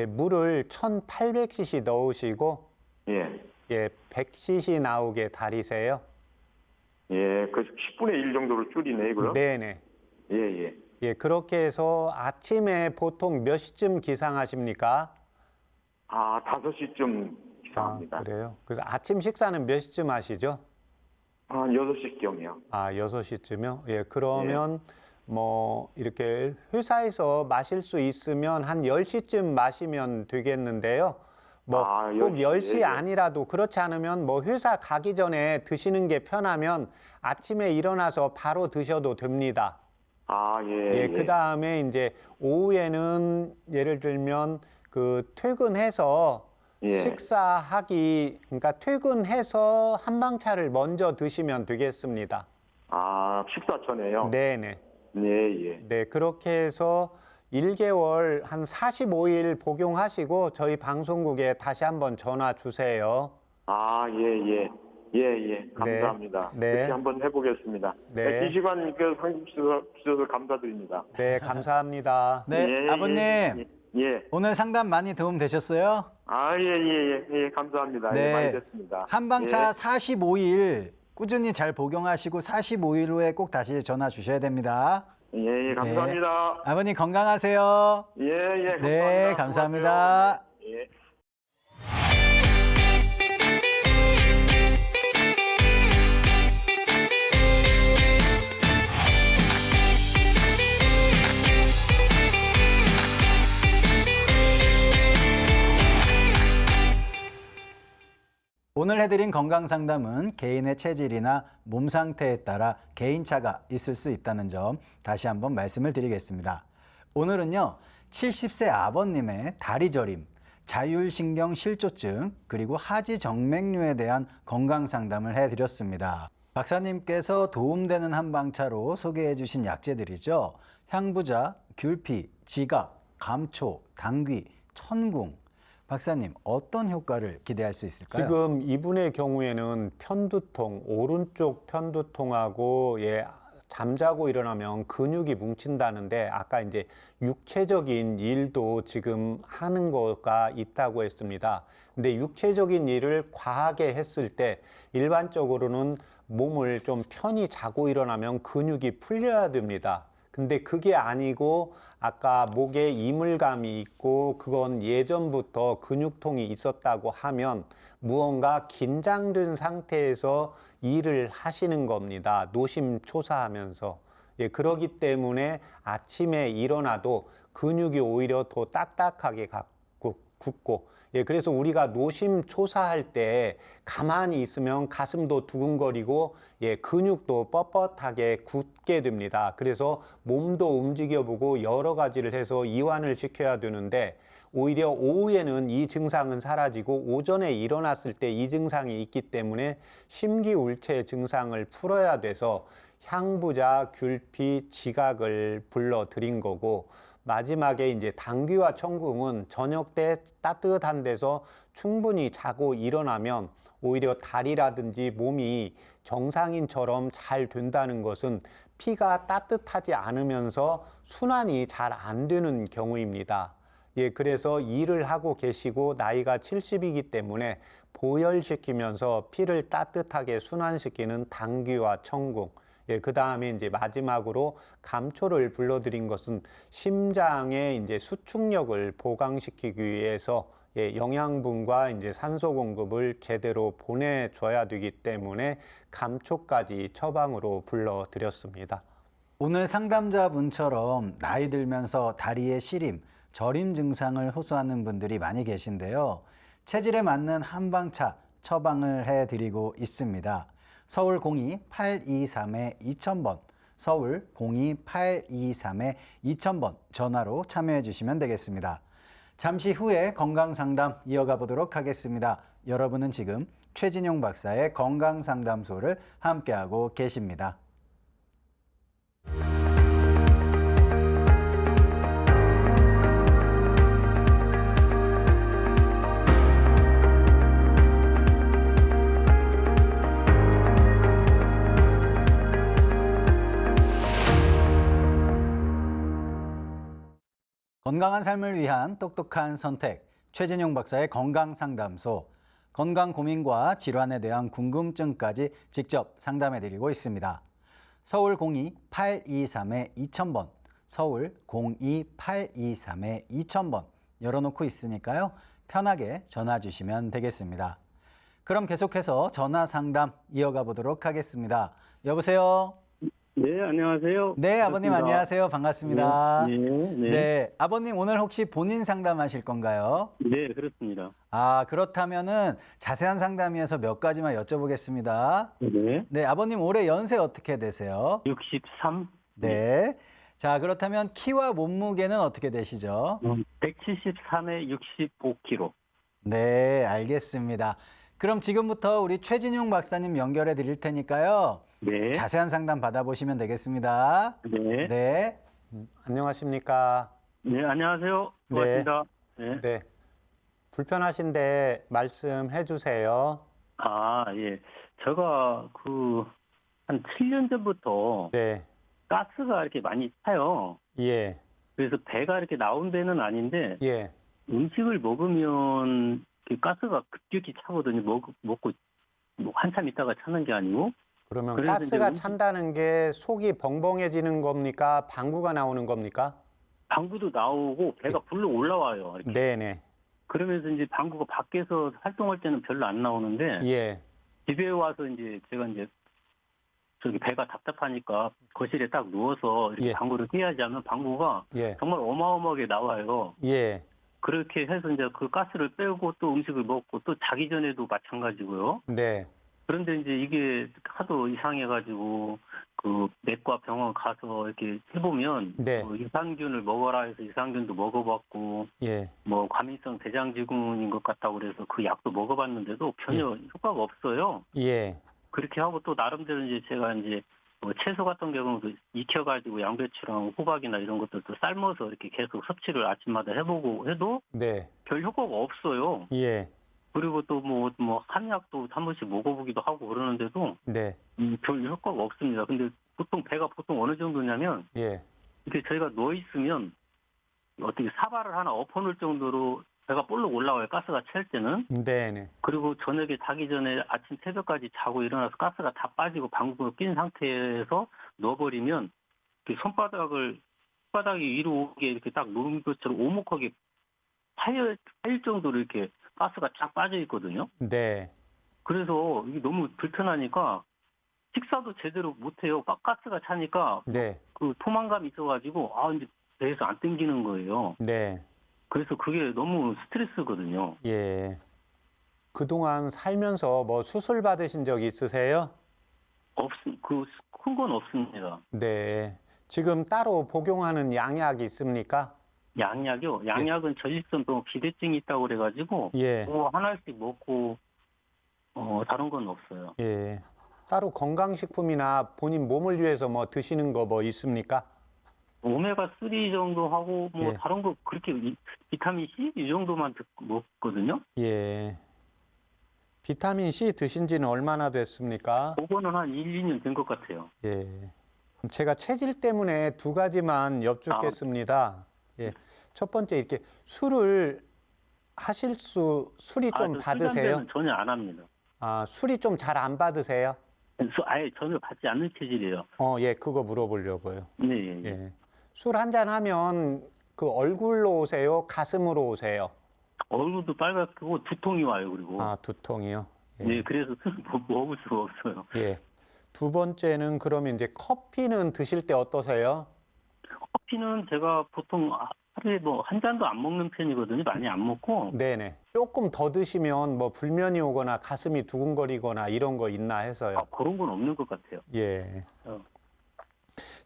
물을 1800cc 넣으시고 예, 100cc 나오게 달이세요. 예, 그 10분의 1 정도로 줄이네, 그럼? 네네. 예. 그렇게 해서 아침에 보통 몇 시쯤 기상하십니까? 5시쯤 기상합니다. 그래요? 그래서 아침 식사는 몇 시쯤 하시죠? 한 6시경이요. 6시쯤요? 그러면 뭐 이렇게 회사에서 마실 수 있으면 한 10시쯤 마시면 되겠는데요. 뭐 꼭 10시 예. 아니라도 그렇지 않으면 뭐 회사 가기 전에 드시는 게 편하면 아침에 일어나서 바로 드셔도 됩니다. 그 다음에 이제 오후에는 예를 들면 그 퇴근해서 식사하기, 그러니까 퇴근해서 한방차를 먼저 드시면 되겠습니다. 식사 전에요? 네네. 예. 네, 그렇게 해서 1개월 한 45일 복용하시고 저희 방송국에 다시 한번 전화 주세요. 예. 감사합니다. 네. 그렇게 한번 해보겠습니다. 네. 이 시간 상담 주셔서 감사드립니다. 네, 감사합니다. 네, 아버님. 예. 오늘 상담 많이 도움 되셨어요? 예, 감사합니다. 예, 많이 됐습니다. 한방차 45일 꾸준히 잘 복용하시고 45일 후에 꼭 다시 전화 주셔야 됩니다. 예, 감사합니다. 네. 아버님 건강하세요. 예, 네, 감사합니다. 예. 오늘 해드린 건강상담은 개인의 체질이나 몸 상태에 따라 개인차가 있을 수 있다는 점 다시 한번 말씀을 드리겠습니다. 오늘은요, 70세 아버님의 다리 저림, 자율신경 실조증, 그리고 하지 정맥류에 대한 건강상담을 해드렸습니다. 박사님께서 도움되는 한방차로 소개해 주신 약재들이죠. 향부자, 귤피, 지각, 감초, 당귀, 천궁. 박사님, 어떤 효과를 기대할 수 있을까요? 지금 이분의 경우에는 편두통, 오른쪽 편두통하고 잠자고 일어나면 근육이 뭉친다는데 아까 이제 육체적인 일도 지금 하는 거가 있다고 했습니다. 근데 육체적인 일을 과하게 했을 때 일반적으로는 몸을 좀 편히 자고 일어나면 근육이 풀려야 됩니다. 근데 그게 아니고 아까 목에 이물감이 있고 그건 예전부터 근육통이 있었다고 하면 무언가 긴장된 상태에서 일을 하시는 겁니다. 노심초사하면서. 그러기 때문에 아침에 일어나도 근육이 오히려 더 딱딱하게 굳고 예, 그래서 우리가 노심초사할 때 가만히 있으면 가슴도 두근거리고 예, 근육도 뻣뻣하게 굳게 됩니다. 그래서 몸도 움직여보고 여러 가지를 해서 이완을 시켜야 되는데 오히려 오후에는 이 증상은 사라지고 오전에 일어났을 때 이 증상이 있기 때문에 심기울체 증상을 풀어야 돼서 향부자, 귤피, 지각을 불러드린 거고 마지막에 이제 당귀와 청궁은 저녁 때 따뜻한 데서 충분히 자고 일어나면 오히려 다리라든지 몸이 정상인처럼 잘 된다는 것은 피가 따뜻하지 않으면서 순환이 잘 안 되는 경우입니다. 예, 그래서 일을 하고 계시고 나이가 70이기 때문에 보혈시키면서 피를 따뜻하게 순환시키는 당귀와 청궁, 예, 그 다음에 이제 마지막으로 감초를 불러드린 것은 심장의 이제 수축력을 보강시키기 위해서 예, 영양분과 이제 산소 공급을 제대로 보내줘야 되기 때문에 감초까지 처방으로 불러드렸습니다. 오늘 상담자분처럼 나이 들면서 다리에 시림, 저림 증상을 호소하는 분들이 많이 계신데요. 체질에 맞는 한방차 처방을 해드리고 있습니다. 서울 02-823-2000번, 서울 02-823-2000번 전화로 참여해 주시면 되겠습니다. 잠시 후에 건강상담 이어가 보도록 하겠습니다. 여러분은 지금 최진용 박사의 건강상담소를 함께하고 계십니다. 건강한 삶을 위한 똑똑한 선택, 최진용 박사의 건강상담소, 건강 고민과 질환에 대한 궁금증까지 직접 상담해드리고 있습니다. 서울 02-823-2000번, 서울 02-823-2000번 열어놓고 있으니까요. 편하게 전화 주시면 되겠습니다. 그럼 계속해서 전화 상담 이어가 보도록 하겠습니다. 여보세요? 네, 안녕하세요. 네, 아버님 반갑습니다. 안녕하세요. 반갑습니다. 네, 네. 네, 아버님 오늘 혹시 본인 상담하실 건가요? 네, 그렇습니다. 아, 그렇다면은 자세한 상담이어서 몇 가지만 여쭤보겠습니다. 네. 네, 아버님 올해 연세 어떻게 되세요? 63, 네. 자, 그렇다면 키와 몸무게는 어떻게 되시죠? 173에 65kg. 네, 알겠습니다. 그럼 지금부터 우리 최진용 박사님 연결해 드릴 테니까요. 네. 자세한 상담 받아보시면 되겠습니다. 네. 네. 안녕하십니까? 네, 안녕하세요. 반갑습니다. 네. 네. 불편하신데 말씀해 주세요. 아, 예. 제가 한 7년 전부터 네. 가스가 이렇게 많이 차요. 예. 그래서 배가 이렇게 나온 데는 아닌데 예. 음식을 먹으면 그 가스가 급격히 차거든요. 먹고 뭐 한참 있다가 차는 게 아니고. 그러면 그래서 가스가 이제 찬다는 게 속이 벙벙해지는 겁니까? 방구가 나오는 겁니까? 방구도 나오고 배가 불러 올라와요. 이렇게. 네네. 그러면서 이제 방구가 밖에서 활동할 때는 별로 안 나오는데 예. 집에 와서 이제 제가 이제 저기 배가 답답하니까 거실에 딱 누워서 이렇게 예. 방구를 뀌어야지 하면 방구가 예. 정말 어마어마하게 나와요. 예. 그렇게 해서 이제 그 가스를 빼고 또 음식을 먹고 또 자기 전에도 마찬가지고요. 네. 그런데 이제 이게 하도 이상해가지고 그 내과 병원 가서 이렇게 해보면 네. 그 유산균을 먹어라 해서 유산균도 먹어봤고 예. 뭐 과민성 대장증후군인 것 같다고 그래서 그 약도 먹어봤는데도 전혀 효과가 없어요. 예. 그렇게 하고 또 나름대로 이제 제가 이제 뭐 채소 같은 경우도 익혀가지고 양배추랑 호박이나 이런 것들도 삶아서 이렇게 계속 섭취를 아침마다 해보고 해도 네. 별 효과가 없어요. 예. 그리고 또 뭐 한약도 한 번씩 먹어보기도 하고 그러는데도 네. 별 효과가 없습니다. 근데 배가 보통 어느 정도냐면 예. 이렇게 저희가 누워 있으면 어떻게 사발을 하나 엎어놓을 정도로 배가 볼록 올라와요. 가스가 찰 때는. 네네. 그리고 저녁에 자기 전에 아침 새벽까지 자고 일어나서 가스가 다 빠지고 방구가 낀 상태에서 넣어버리면 손바닥이 위로 오게 이렇게 딱 놓은 것처럼 오목하게 파일 정도로 이렇게 가스가 쫙 빠져 있거든요. 네. 그래서 이게 너무 불편하니까 식사도 제대로 못해요. 가스가 차니까 네. 그 포만감이 있어가지고 이제 배에서 안 땡기는 거예요. 네. 그래서 그게 너무 스트레스거든요. 예. 그동안 살면서 뭐 수술 받으신 적 있으세요? 큰 건 없습니다. 네. 지금 따로 복용하는 양약이 있습니까? 양약이요? 양약은 전립선 또 비대증이 있다고 그래가지고, 예. 뭐 하나씩 먹고, 다른 건 없어요. 예. 따로 건강식품이나 본인 몸을 위해서 뭐 드시는 거 뭐 있습니까? 오메가3 정도 하고, 뭐 예. 다른 거 그렇게 비타민 C? 이 정도만 먹거든요? 예. 비타민 C 드신 지는 얼마나 됐습니까? 그거는 한 1, 2년 된 것 같아요. 예. 제가 체질 때문에 두 가지만 여쭙겠습니다. 예. 첫 번째, 이렇게 술을 술이 좀 저 받으세요? 술담배는 전혀 안 합니다. 아, 술이 좀 잘 안 받으세요? 아예 전혀 받지 않는 체질이에요. 예, 그거 물어보려고요. 네, 예. 예. 술 한잔 하면 그 얼굴로 오세요? 가슴으로 오세요? 얼굴도 빨갛고 두통이 와요, 그리고. 아, 두통이요? 예. 네, 그래서 먹을 수가 없어요. 예. 두 번째는 그러면 이제 커피는 드실 때 어떠세요? 커피는 제가 보통 하루에 뭐 한 잔도 안 먹는 편이거든요. 많이 안 먹고. 네네. 조금 더 드시면 뭐 불면이 오거나 가슴이 두근거리거나 이런 거 있나 해서요. 그런 건 없는 것 같아요. 예. 어.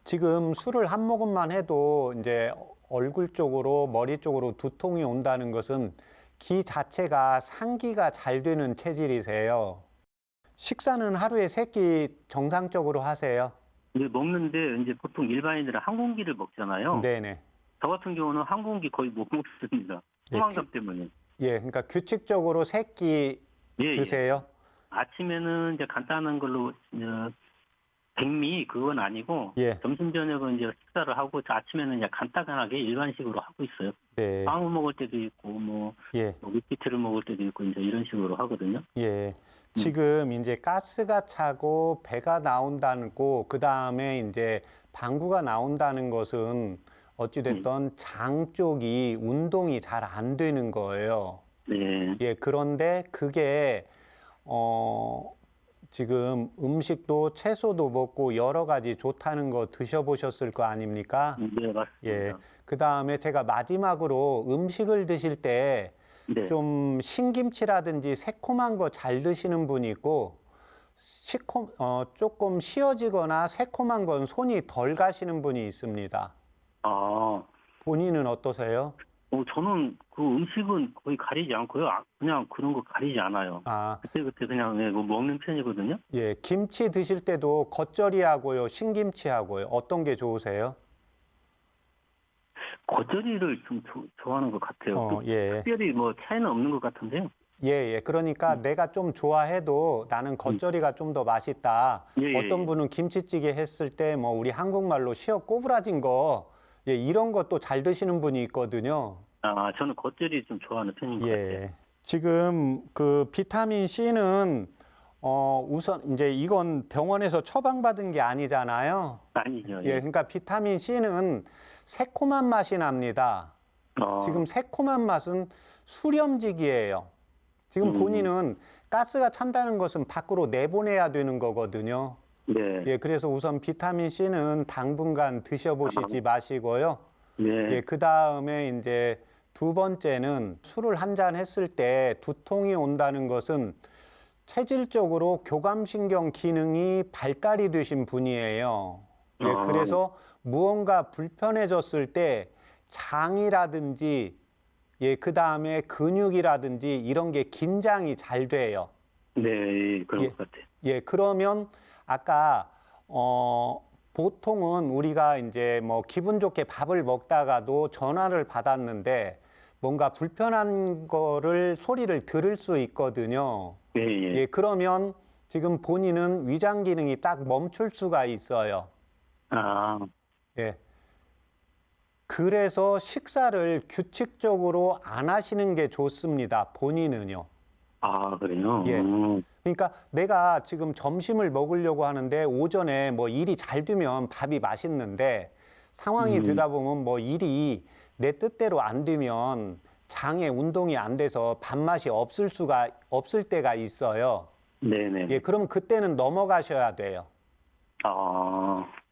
지금 술을 한 모금만 해도 이제 얼굴 쪽으로 머리 쪽으로 두통이 온다는 것은 기 자체가 상기가 잘 되는 체질이세요. 식사는 하루에 3끼 정상적으로 하세요? 이제 먹는데 이제 보통 일반인들은 한 공기를 먹잖아요. 네네. 저 같은 경우는 한 공기 거의 못 먹습니다. 예, 포만감 때문에. 예, 그러니까 규칙적으로 3끼 예, 드세요? 아침에는 이제 간단한 걸로 백미 그건 아니고 예. 점심 저녁은 이제 식사를 하고 아침에는 이제 간단하게 일반식으로 하고 있어요. 네. 빵을 먹을 때도 있고 뭐 예. 밀키트를 먹을 때도 있고 이제 이런 식으로 하거든요. 예. 지금 이제 가스가 차고 배가 나온다고 그 다음에 이제 방구가 나온다는 것은 어찌됐든 장 쪽이 운동이 잘 안 되는 거예요. 네. 예, 그런데 그게 지금 음식도 채소도 먹고 여러 가지 좋다는 거 드셔보셨을 거 아닙니까? 네, 맞습니다. 예. 그 다음에 제가 마지막으로 음식을 드실 때 네. 좀 신김치라든지 새콤한 거 잘 드시는 분이 있고 조금 쉬어지거나 새콤한 건 손이 덜 가시는 분이 있습니다. 본인은 어떠세요? 저는 그 음식은 거의 가리지 않고요. 그냥 그런 거 가리지 않아요. 아, 그때 그냥 뭐 먹는 편이거든요. 예. 김치 드실 때도 겉절이하고요, 신김치하고요. 어떤 게 좋으세요? 겉절이를 좀 좋아하는 것 같아요. 예. 특별히 뭐 차이는 없는 것 같은데요. 예, 예. 그러니까 내가 좀 좋아해도 나는 겉절이가 좀 더 맛있다. 예, 예, 어떤 예. 분은 김치찌개 했을 때 뭐 우리 한국말로 시어 꼬부라진 거, 예, 이런 것도 잘 드시는 분이 있거든요. 저는 겉절이 좀 좋아하는 편인 것 같아요. 예. 지금 그 비타민 C는 우선 이제 이건 병원에서 처방받은 게 아니잖아요. 아니죠. 예, 그러니까 비타민 C는 새콤한 맛이 납니다. 지금 새콤한 맛은 수렴직이에요. 지금 본인은 가스가 찬다는 것은 밖으로 내보내야 되는 거거든요. 네. 예, 그래서 우선 비타민 C는 당분간 드셔보시지 마시고요. 네. 예, 그 다음에 이제 두 번째는 술을 한 잔 했을 때 두통이 온다는 것은 체질적으로 교감신경 기능이 발달이 되신 분이에요. 예, 그래서 무언가 불편해졌을 때 장이라든지 예, 그 다음에 근육이라든지 이런 게 긴장이 잘 돼요. 네, 그런 예. 것 같아요. 예, 그러면 아까 보통은 우리가 이제 뭐 기분 좋게 밥을 먹다가도 전화를 받았는데 뭔가 불편한 거를 소리를 들을 수 있거든요. 예, 예. 예, 그러면 지금 본인은 위장 기능이 딱 멈출 수가 있어요. 예. 그래서 식사를 규칙적으로 안 하시는 게 좋습니다. 본인은요. 그래요? 예. 그러니까 내가 지금 점심을 먹으려고 하는데 오전에 뭐 일이 잘 되면 밥이 맛있는데 상황이 되다 보면 뭐 일이 내 뜻대로 안 되면 장에 운동이 안 돼서 밥맛이 없을 때가 있어요. 네네. 예, 그럼 그때는 넘어가셔야 돼요.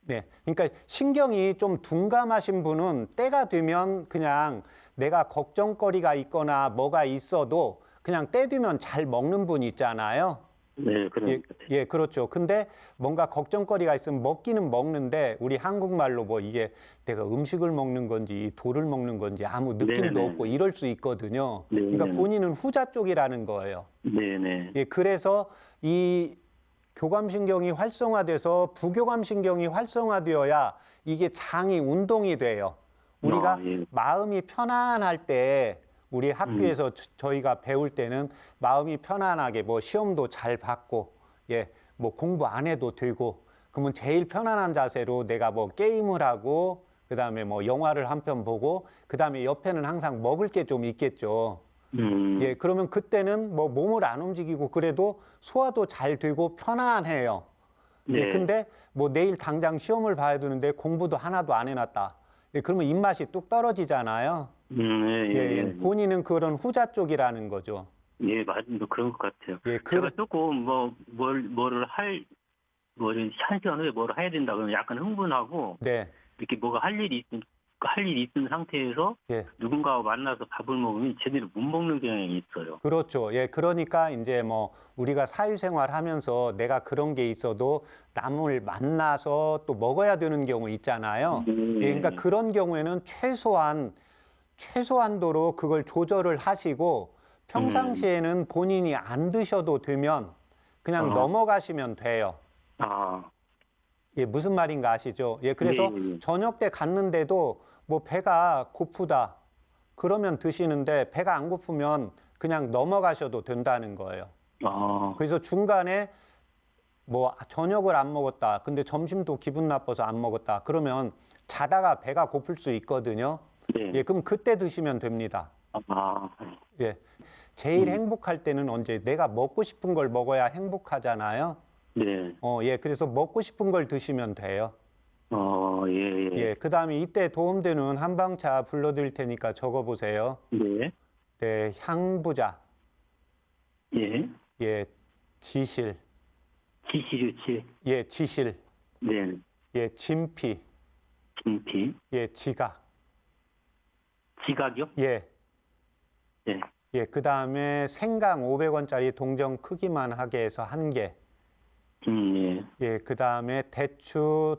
네. 그러니까 신경이 좀 둔감하신 분은 때가 되면 그냥 내가 걱정거리가 있거나 뭐가 있어도 그냥 때 되면 잘 먹는 분 있잖아요. 네, 그런 예, 것 같아요. 예, 그렇죠. 근데 뭔가 걱정거리가 있으면 먹기는 먹는데 우리 한국말로 뭐 이게 내가 음식을 먹는 건지 돌을 먹는 건지 아무 느낌도 네네. 없고 이럴 수 있거든요. 네네. 그러니까 본인은 후자 쪽이라는 거예요. 네네. 예, 그래서 이 교감신경이 활성화돼서 부교감신경이 활성화되어야 이게 장이 운동이 돼요. 우리가 예. 마음이 편안할 때 우리 학교에서 저희가 배울 때는 마음이 편안하게 뭐 시험도 잘 받고 예, 뭐 공부 안 해도 되고 그러면 제일 편안한 자세로 내가 뭐 게임을 하고 그다음에 뭐 영화를 한 편 보고 그다음에 옆에는 항상 먹을 게 좀 있겠죠. 예, 그러면 그때는 뭐 몸을 안 움직이고 그래도 소화도 잘 되고 편안해요. 예, 네. 근데 뭐 내일 당장 시험을 봐야 되는데 공부도 하나도 안 해놨다. 예, 그러면 입맛이 뚝 떨어지잖아요. 예, 예, 예, 예. 본인은 그런 후자 쪽이라는 거죠. 예, 맞습니다. 그런 것 같아요. 예, 제가 조금 뭐를 한 시간 후에 뭐를 해야 된다 그러면 약간 흥분하고 네, 이렇게 뭐가 할 일이 있는 상태에서 예. 누군가와 만나서 밥을 먹으면 제대로 못 먹는 경향이 있어요. 그렇죠. 예, 그러니까 이제 뭐 우리가 사회생활 하면서 내가 그런 게 있어도 남을 만나서 또 먹어야 되는 경우 있잖아요. 예, 그러니까 그런 경우에는 최소한도로 그걸 조절을 하시고 평상시에는 본인이 안 드셔도 되면 그냥 넘어가시면 돼요. 아, 예, 무슨 말인가 아시죠? 예, 그래서 예. 저녁 때 갔는데도 뭐 배가 고프다. 그러면 드시는데 배가 안 고프면 그냥 넘어가셔도 된다는 거예요. 아, 그래서 중간에 뭐 저녁을 안 먹었다. 근데 점심도 기분 나빠서 안 먹었다. 그러면 자다가 배가 고플 수 있거든요. 네. 예, 그럼 그때 드시면 됩니다. 아, 예. 제일 행복할 때는 언제? 내가 먹고 싶은 걸 먹어야 행복하잖아요. 네. 예, 그래서 먹고 싶은 걸 드시면 돼요. 예. 예, 그 다음에 이때 도움되는 한방차 불러드릴 테니까 적어보세요. 네. 네, 향부자, 예. 예, 지실, 지시류치. 예, 지실, 네. 예, 진피, 진피. 예, 지각, 지각이요? 예, 네. 예, 그 다음에 생강 500원짜리 동전 크기만 하게 해서 1개, 예. 예, 그 다음에 대추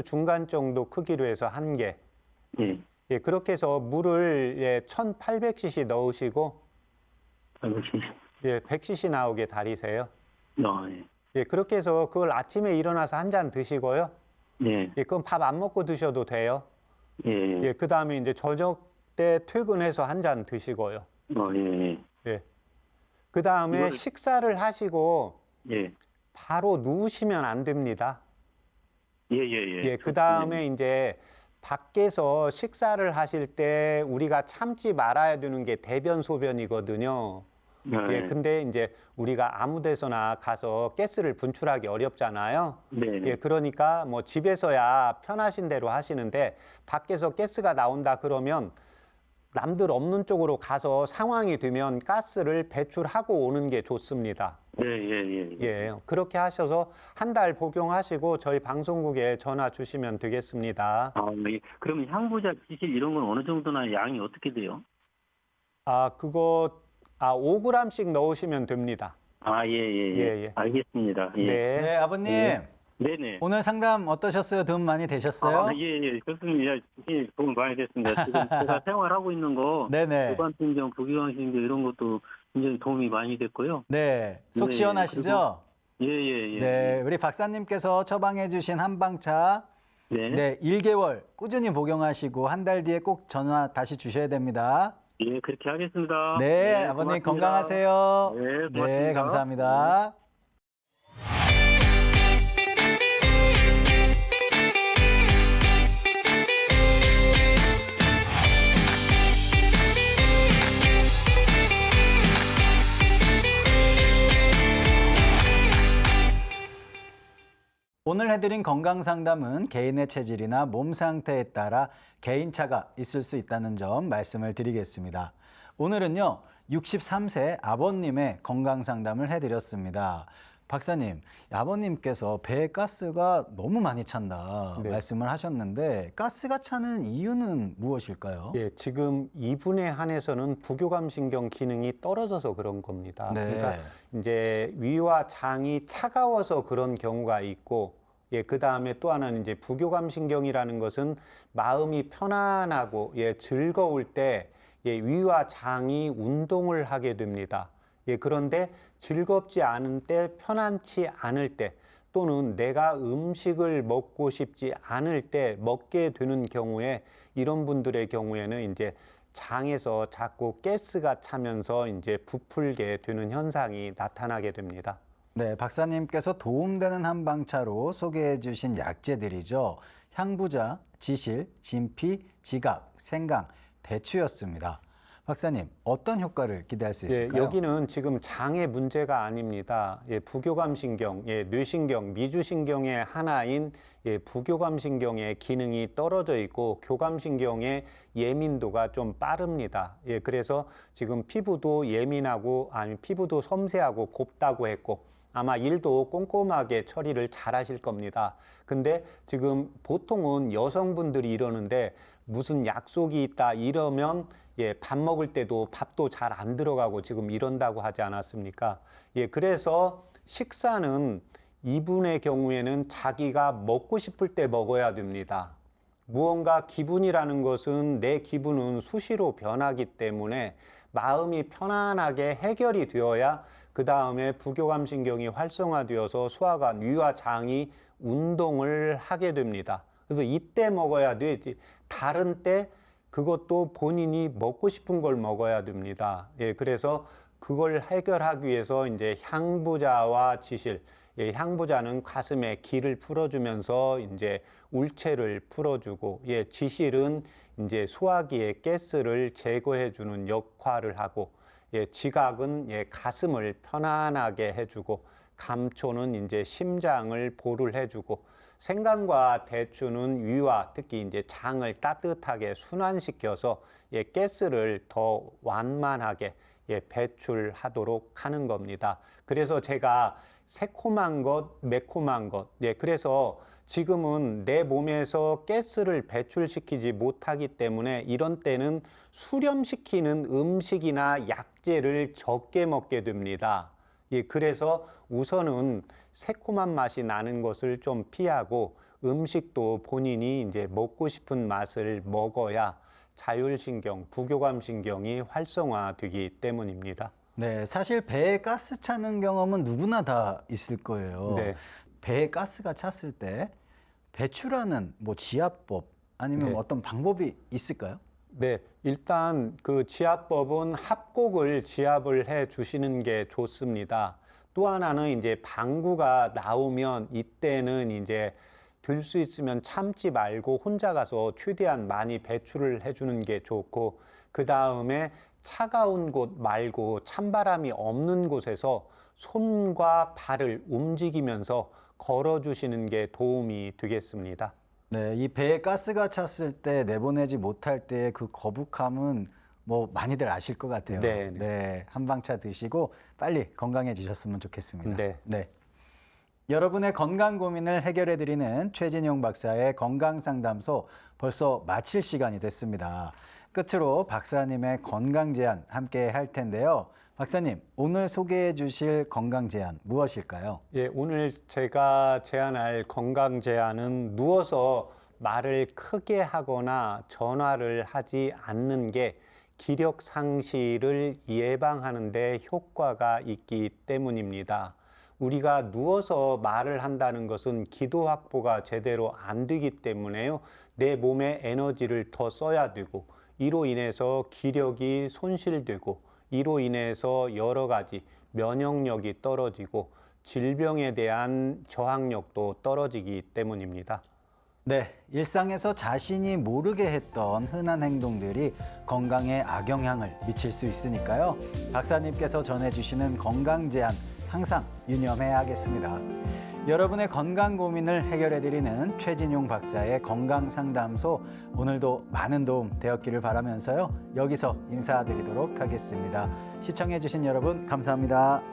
중간 정도 크기로 해서 1개, 예. 예, 그렇게 해서 물을 예, 1800cc 넣으시고, 알겠습니다. 예, 100cc 나오게 달이세요. 예. 예, 그렇게 해서 그걸 아침에 일어나서 한 잔 드시고요. 예. 예, 그럼 밥 안 먹고 드셔도 돼요. 예. 예, 그 다음에 이제 저녁 때 퇴근해서 한 잔 드시고요. 예. 예. 그 다음에 식사를 하시고 예. 바로 누우시면 안 됩니다. 예. 예, 그 다음에 이제 밖에서 식사를 하실 때 우리가 참지 말아야 되는 게 대변 소변이거든요. 예, 근데 이제 우리가 아무 데서나 가서 가스를 분출하기 어렵잖아요. 네. 예, 그러니까 뭐 집에서야 편하신 대로 하시는데 밖에서 가스가 나온다 그러면 남들 없는 쪽으로 가서 상황이 되면 가스를 배출하고 오는 게 좋습니다. 예. 예, 그렇게 하셔서 한 달 복용하시고 저희 방송국에 전화 주시면 되겠습니다. 아, 예. 그러면 향부자, 지실 이런 건 어느 정도나 양이 어떻게 돼요? 아, 그거 5g씩 넣으시면 됩니다. 아, 예. 알겠습니다. 예. 네. 네, 아버님. 네네. 오늘 상담 어떠셨어요? 도움 많이 되셨어요? 예. 좋습니다. 예, 도움 많이 됐습니다. 지금 제가 생활하고 있는 거, 네네. 교감신경, 부교감신경 이런 것도 굉장히 도움이 많이 됐고요. 네, 속 네, 시원하시죠? 예. 네, 우리 박사님께서 처방해 주신 한방차 네. 네, 1개월 꾸준히 복용하시고 한 달 뒤에 꼭 전화 다시 주셔야 됩니다. 예, 그렇게 하겠습니다. 네, 아버님 고맙습니다. 건강하세요. 네, 고맙습니다. 네, 감사합니다. 오늘 해드린 건강상담은 개인의 체질이나 몸 상태에 따라 개인차가 있을 수 있다는 점 말씀을 드리겠습니다. 오늘은요, 63세 아버님의 건강상담을 해드렸습니다. 박사님, 아버님께서 배에 가스가 너무 많이 찬다 네. 말씀을 하셨는데 가스가 차는 이유는 무엇일까요? 예, 지금 이분에 한해서는 부교감신경 기능이 떨어져서 그런 겁니다. 네. 그러니까 이제 위와 장이 차가워서 그런 경우가 있고, 예, 그 다음에 또 하나는 이제 부교감신경이라는 것은 마음이 편안하고 즐거울 때 위와 장이 운동을 하게 됩니다. 그런데 즐겁지 않은 때, 편안치 않을 때, 또는 내가 음식을 먹고 싶지 않을 때 먹게 되는 경우에 이런 분들의 경우에는 이제 장에서 자꾸 가스가 차면서 이제 부풀게 되는 현상이 나타나게 됩니다. 네, 박사님께서 도움되는 한방차로 소개해 주신 약재들이죠. 향부자, 지실, 진피, 지각, 생강, 대추였습니다. 박사님, 어떤 효과를 기대할 수 있을까요? 여기는 지금 장의 문제가 아닙니다. 부교감신경, 뇌신경, 미주신경의 하나인 부교감신경의 기능이 떨어져 있고 교감신경의 예민도가 좀 빠릅니다. 그래서 지금 피부도 예민하고 피부도 섬세하고 곱다고 했고 아마 일도 꼼꼼하게 처리를 잘 하실 겁니다. 근데 지금 보통은 여성분들이 이러는데 무슨 약속이 있다 이러면 밥 먹을 때도 밥도 잘 안 들어가고 지금 이런다고 하지 않았습니까? 그래서 식사는 이분의 경우에는 자기가 먹고 싶을 때 먹어야 됩니다. 무언가 기분이라는 것은 내 기분은 수시로 변하기 때문에 마음이 편안하게 해결이 되어야 그 다음에 부교감신경이 활성화되어서 소화관, 위와 장이 운동을 하게 됩니다. 그래서 이때 먹어야 되지. 다른 때 그것도 본인이 먹고 싶은 걸 먹어야 됩니다. 그래서 그걸 해결하기 위해서 이제 향부자와 지실, 향부자는 가슴에 기를 풀어주면서 이제 울체를 풀어주고, 지실은 이제 소화기의 가스를 제거해주는 역할을 하고, 지각은 가슴을 편안하게 해주고, 감초는 이제 심장을 보를 해주고, 생강과 대추는 위와 특히 이제 장을 따뜻하게 순환시켜서 가스를 더 완만하게 배출하도록 하는 겁니다. 그래서 제가 새콤한 것, 매콤한 것, 그래서 지금은 내 몸에서 가스를 배출시키지 못하기 때문에 이런 때는 수렴시키는 음식이나 약재를 적게 먹게 됩니다. 그래서 우선은 새콤한 맛이 나는 것을 좀 피하고 음식도 본인이 이제 먹고 싶은 맛을 먹어야 자율신경, 부교감신경이 활성화되기 때문입니다. 네, 사실 배에 가스 차는 경험은 누구나 다 있을 거예요. 네. 배에 가스가 찼을 때 배출하는 뭐 지압법 아니면 어떤 방법이 있을까요? 네, 일단 그 지압법은 합곡을 지압을 해 주시는 게 좋습니다. 또 하나는 이제 방구가 나오면 이때는 이제 들 수 있으면 참지 말고 혼자 가서 최대한 많이 배출을 해주는 게 좋고, 그 다음에 차가운 곳 말고 찬바람이 없는 곳에서 손과 발을 움직이면서 걸어주시는 게 도움이 되겠습니다. 네, 이 배에 가스가 찼을 때 내보내지 못할 때의 그 거북함은 뭐 많이들 아실 것 같아요. 네, 네, 한방차 드시고 빨리 건강해지셨으면 좋겠습니다. 네. 여러분의 건강 고민을 해결해드리는 최진용 박사의 건강상담소 벌써 마칠 시간이 됐습니다. 끝으로 박사님의 건강 제안 함께 할 텐데요. 박사님, 오늘 소개해 주실 건강 제안 무엇일까요? 오늘 제가 제안할 건강 제안은 누워서 말을 크게 하거나 전화를 하지 않는 게 기력 상실을 예방하는 데 효과가 있기 때문입니다. 우리가 누워서 말을 한다는 것은 기도 확보가 제대로 안 되기 때문에요. 내 몸에 에너지를 더 써야 되고, 이로 인해서 기력이 손실되고, 이로 인해서 여러 가지 면역력이 떨어지고 질병에 대한 저항력도 떨어지기 때문입니다. 네, 일상에서 자신이 모르게 했던 흔한 행동들이 건강에 악영향을 미칠 수 있으니까요. 박사님께서 전해주시는 건강 제안 항상 유념해야겠습니다. 여러분의 건강 고민을 해결해드리는 최진용 박사의 건강상담소, 오늘도 많은 도움 되었기를 바라면서요. 여기서 인사드리도록 하겠습니다. 시청해주신 여러분 감사합니다.